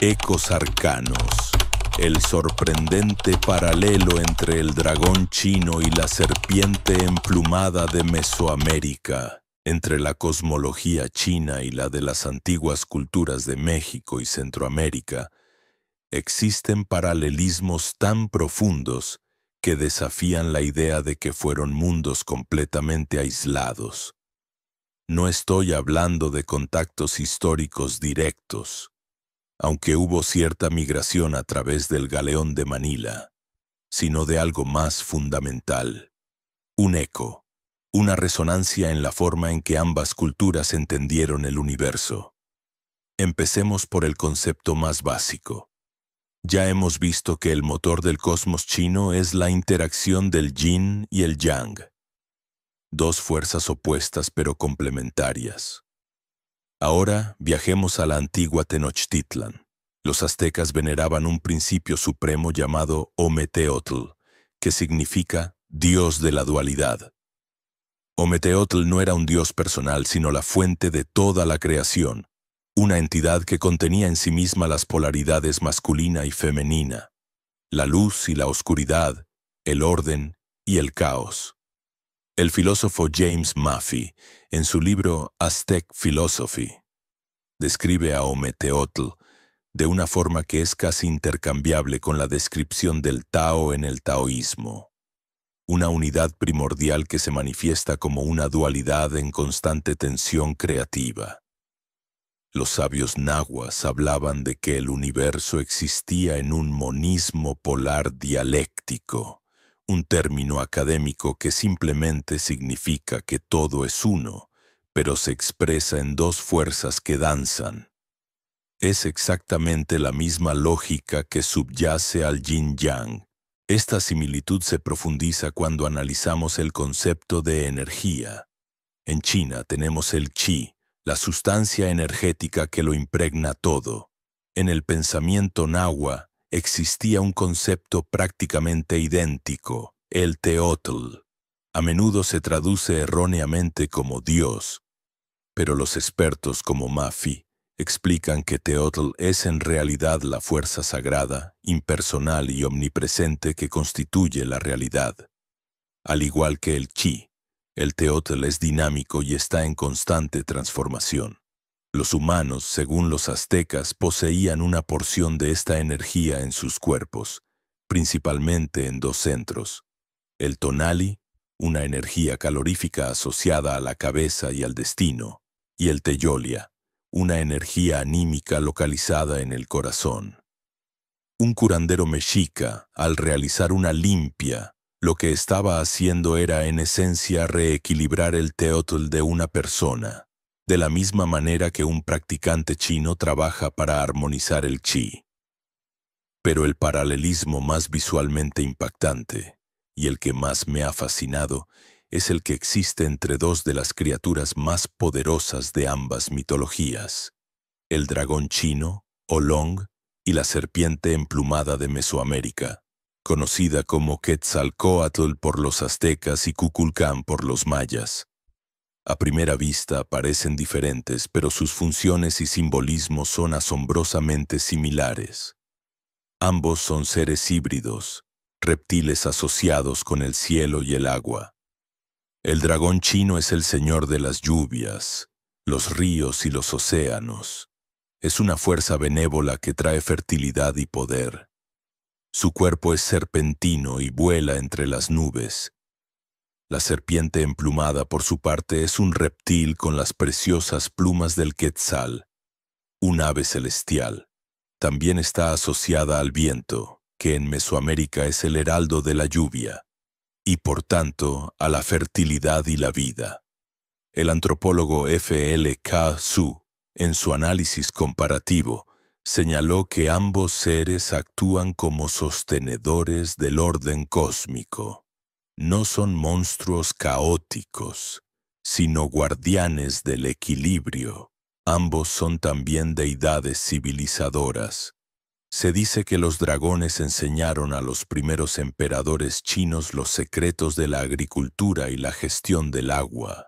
Ecos arcanos. El sorprendente paralelo entre el dragón chino y la serpiente emplumada de Mesoamérica, entre la cosmología china y la de las antiguas culturas de México y Centroamérica, existen paralelismos tan profundos que desafían la idea de que fueron mundos completamente aislados. No estoy hablando de contactos históricos directos, aunque hubo cierta migración a través del galeón de Manila, sino de algo más fundamental, un eco, una resonancia en la forma en que ambas culturas entendieron el universo. Empecemos por el concepto más básico. Ya hemos visto que el motor del cosmos chino es la interacción del yin y el yang, dos fuerzas opuestas pero complementarias. Ahora viajemos a la antigua Tenochtitlan. Los aztecas veneraban un principio supremo llamado Ometeotl, que significa Dios de la dualidad. Ometeotl no era un dios personal, sino la fuente de toda la creación, una entidad que contenía en sí misma las polaridades masculina y femenina, la luz y la oscuridad, el orden y el caos. El filósofo James Maffei, en su libro Aztec Philosophy, describe a Ometeotl de una forma que es casi intercambiable con la descripción del Tao en el taoísmo, una unidad primordial que se manifiesta como una dualidad en constante tensión creativa. Los sabios nahuas hablaban de que el universo existía en un monismo polar dialéctico, un término académico que simplemente significa que todo es uno, pero se expresa en dos fuerzas que danzan. Es exactamente la misma lógica que subyace al yin-yang. Esta similitud se profundiza cuando analizamos el concepto de energía. En China tenemos el qi, la sustancia energética que lo impregna todo. En el pensamiento nahua existía un concepto prácticamente idéntico, el teotl. A menudo se traduce erróneamente como Dios, pero los expertos como Maffei explican que teotl es en realidad la fuerza sagrada, impersonal y omnipresente que constituye la realidad. Al igual que el qi, el teotl es dinámico y está en constante transformación. Los humanos, según los aztecas, poseían una porción de esta energía en sus cuerpos, principalmente en dos centros. El tonali, una energía calorífica asociada a la cabeza y al destino, y el teyolia, una energía anímica localizada en el corazón. Un curandero mexica, al realizar una limpia, lo que estaba haciendo era en esencia reequilibrar el teotl de una persona, de la misma manera que un practicante chino trabaja para armonizar el qi. Pero el paralelismo más visualmente impactante, y el que más me ha fascinado, es el que existe entre dos de las criaturas más poderosas de ambas mitologías, el dragón chino, Olong, y la serpiente emplumada de Mesoamérica, conocida como Quetzalcóatl por los aztecas y Kukulcán por los mayas. A primera vista parecen diferentes, pero sus funciones y simbolismos son asombrosamente similares. Ambos son seres híbridos, reptiles asociados con el cielo y el agua. El dragón chino es el señor de las lluvias, los ríos y los océanos. Es una fuerza benévola que trae fertilidad y poder. Su cuerpo es serpentino y vuela entre las nubes. La serpiente emplumada, por su parte, es un reptil con las preciosas plumas del quetzal, un ave celestial. También está asociada al viento, que en Mesoamérica es el heraldo de la lluvia, y por tanto a la fertilidad y la vida. El antropólogo F.L.K. Su En su análisis comparativo, señaló que ambos seres actúan como sostenedores del orden cósmico. No son monstruos caóticos, sino guardianes del equilibrio. Ambos son también deidades civilizadoras. Se dice que los dragones enseñaron a los primeros emperadores chinos los secretos de la agricultura y la gestión del agua.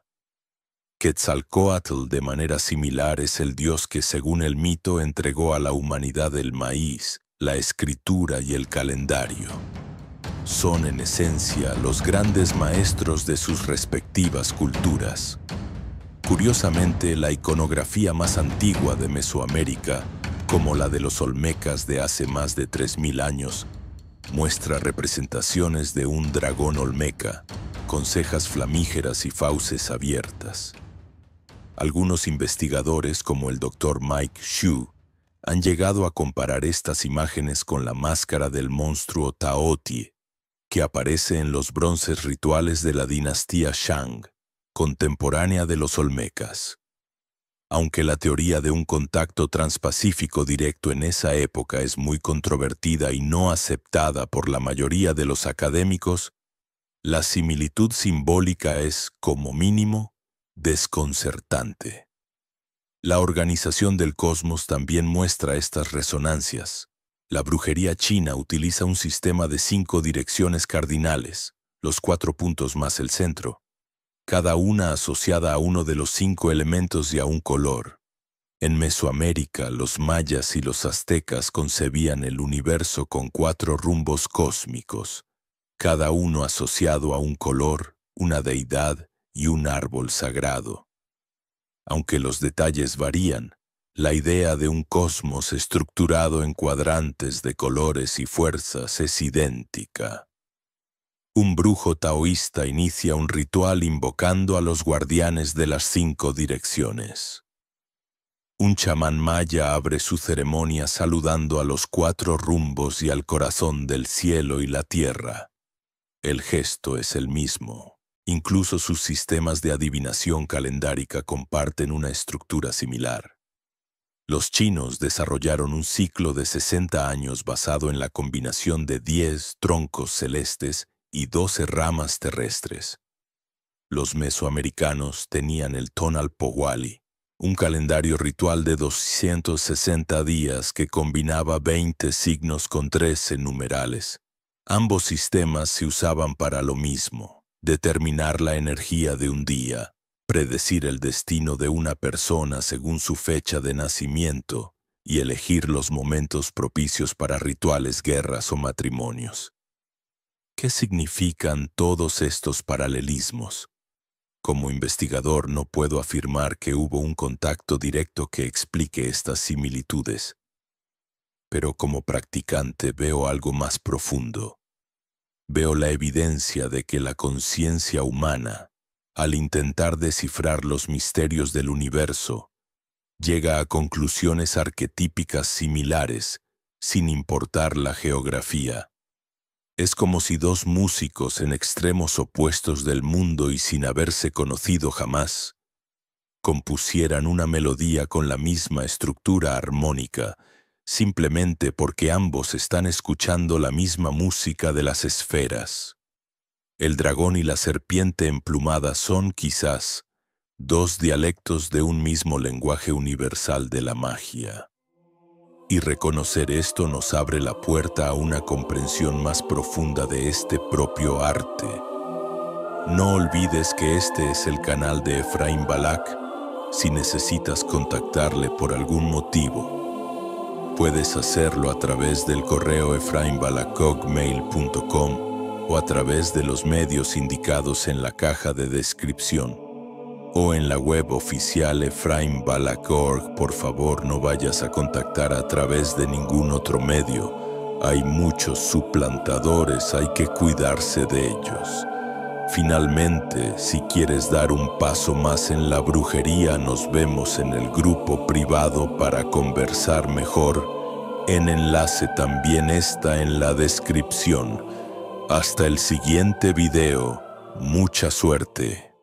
Quetzalcóatl, de manera similar, es el dios que, según el mito, entregó a la humanidad el maíz, la escritura y el calendario. Son, en esencia, los grandes maestros de sus respectivas culturas. Curiosamente, la iconografía más antigua de Mesoamérica, como la de los olmecas de hace más de 3000 años, muestra representaciones de un dragón olmeca, con cejas flamígeras y fauces abiertas. Algunos investigadores, como el Dr. Mike Xu, han llegado a comparar estas imágenes con la máscara del monstruo Taotie, que aparece en los bronces rituales de la dinastía Shang, contemporánea de los olmecas. Aunque la teoría de un contacto transpacífico directo en esa época es muy controvertida y no aceptada por la mayoría de los académicos, la similitud simbólica es, como mínimo, desconcertante. La organización del cosmos también muestra estas resonancias. La brujería china utiliza un sistema de 5 direcciones cardinales, los 4 puntos más el centro, cada una asociada a uno de los 5 elementos y a un color. En Mesoamérica, los mayas y los aztecas concebían el universo con 4 rumbos cósmicos, cada uno asociado a un color, una deidad y un árbol sagrado. Aunque los detalles varían, la idea de un cosmos estructurado en cuadrantes de colores y fuerzas es idéntica. Un brujo taoísta inicia un ritual invocando a los guardianes de las 5 direcciones. Un chamán maya abre su ceremonia saludando a los 4 rumbos y al corazón del cielo y la tierra. El gesto es el mismo. Incluso sus sistemas de adivinación calendárica comparten una estructura similar. Los chinos desarrollaron un ciclo de 60 años basado en la combinación de 10 troncos celestes y 12 ramas terrestres. Los mesoamericanos tenían el Tonal Powali, un calendario ritual de 260 días que combinaba 20 signos con 13 numerales. Ambos sistemas se usaban para lo mismo: determinar la energía de un día, predecir el destino de una persona según su fecha de nacimiento y elegir los momentos propicios para rituales, guerras o matrimonios. ¿Qué significan todos estos paralelismos? Como investigador no puedo afirmar que hubo un contacto directo que explique estas similitudes, pero como practicante veo algo más profundo. Veo la evidencia de que la conciencia humana, al intentar descifrar los misterios del universo, llega a conclusiones arquetípicas similares, sin importar la geografía. Es como si 2 músicos en extremos opuestos del mundo y sin haberse conocido jamás, compusieran una melodía con la misma estructura armónica, simplemente porque ambos están escuchando la misma música de las esferas. El dragón y la serpiente emplumada son, quizás, 2 dialectos de un mismo lenguaje universal de la magia. Y reconocer esto nos abre la puerta a una comprensión más profunda de este propio arte. No olvides que este es el canal de Efraín Balak. Si necesitas contactarle por algún motivo, puedes hacerlo a través del correo efrainbalak@gmail.com o a través de los medios indicados en la caja de descripción o en la web oficial efrainbalak.org. Por favor, no vayas a contactar a través de ningún otro medio. Hay muchos suplantadores, hay que cuidarse de ellos. Finalmente, si quieres dar un paso más en la brujería, nos vemos en el grupo privado para conversar mejor. El enlace también está en la descripción. Hasta el siguiente video. Mucha suerte.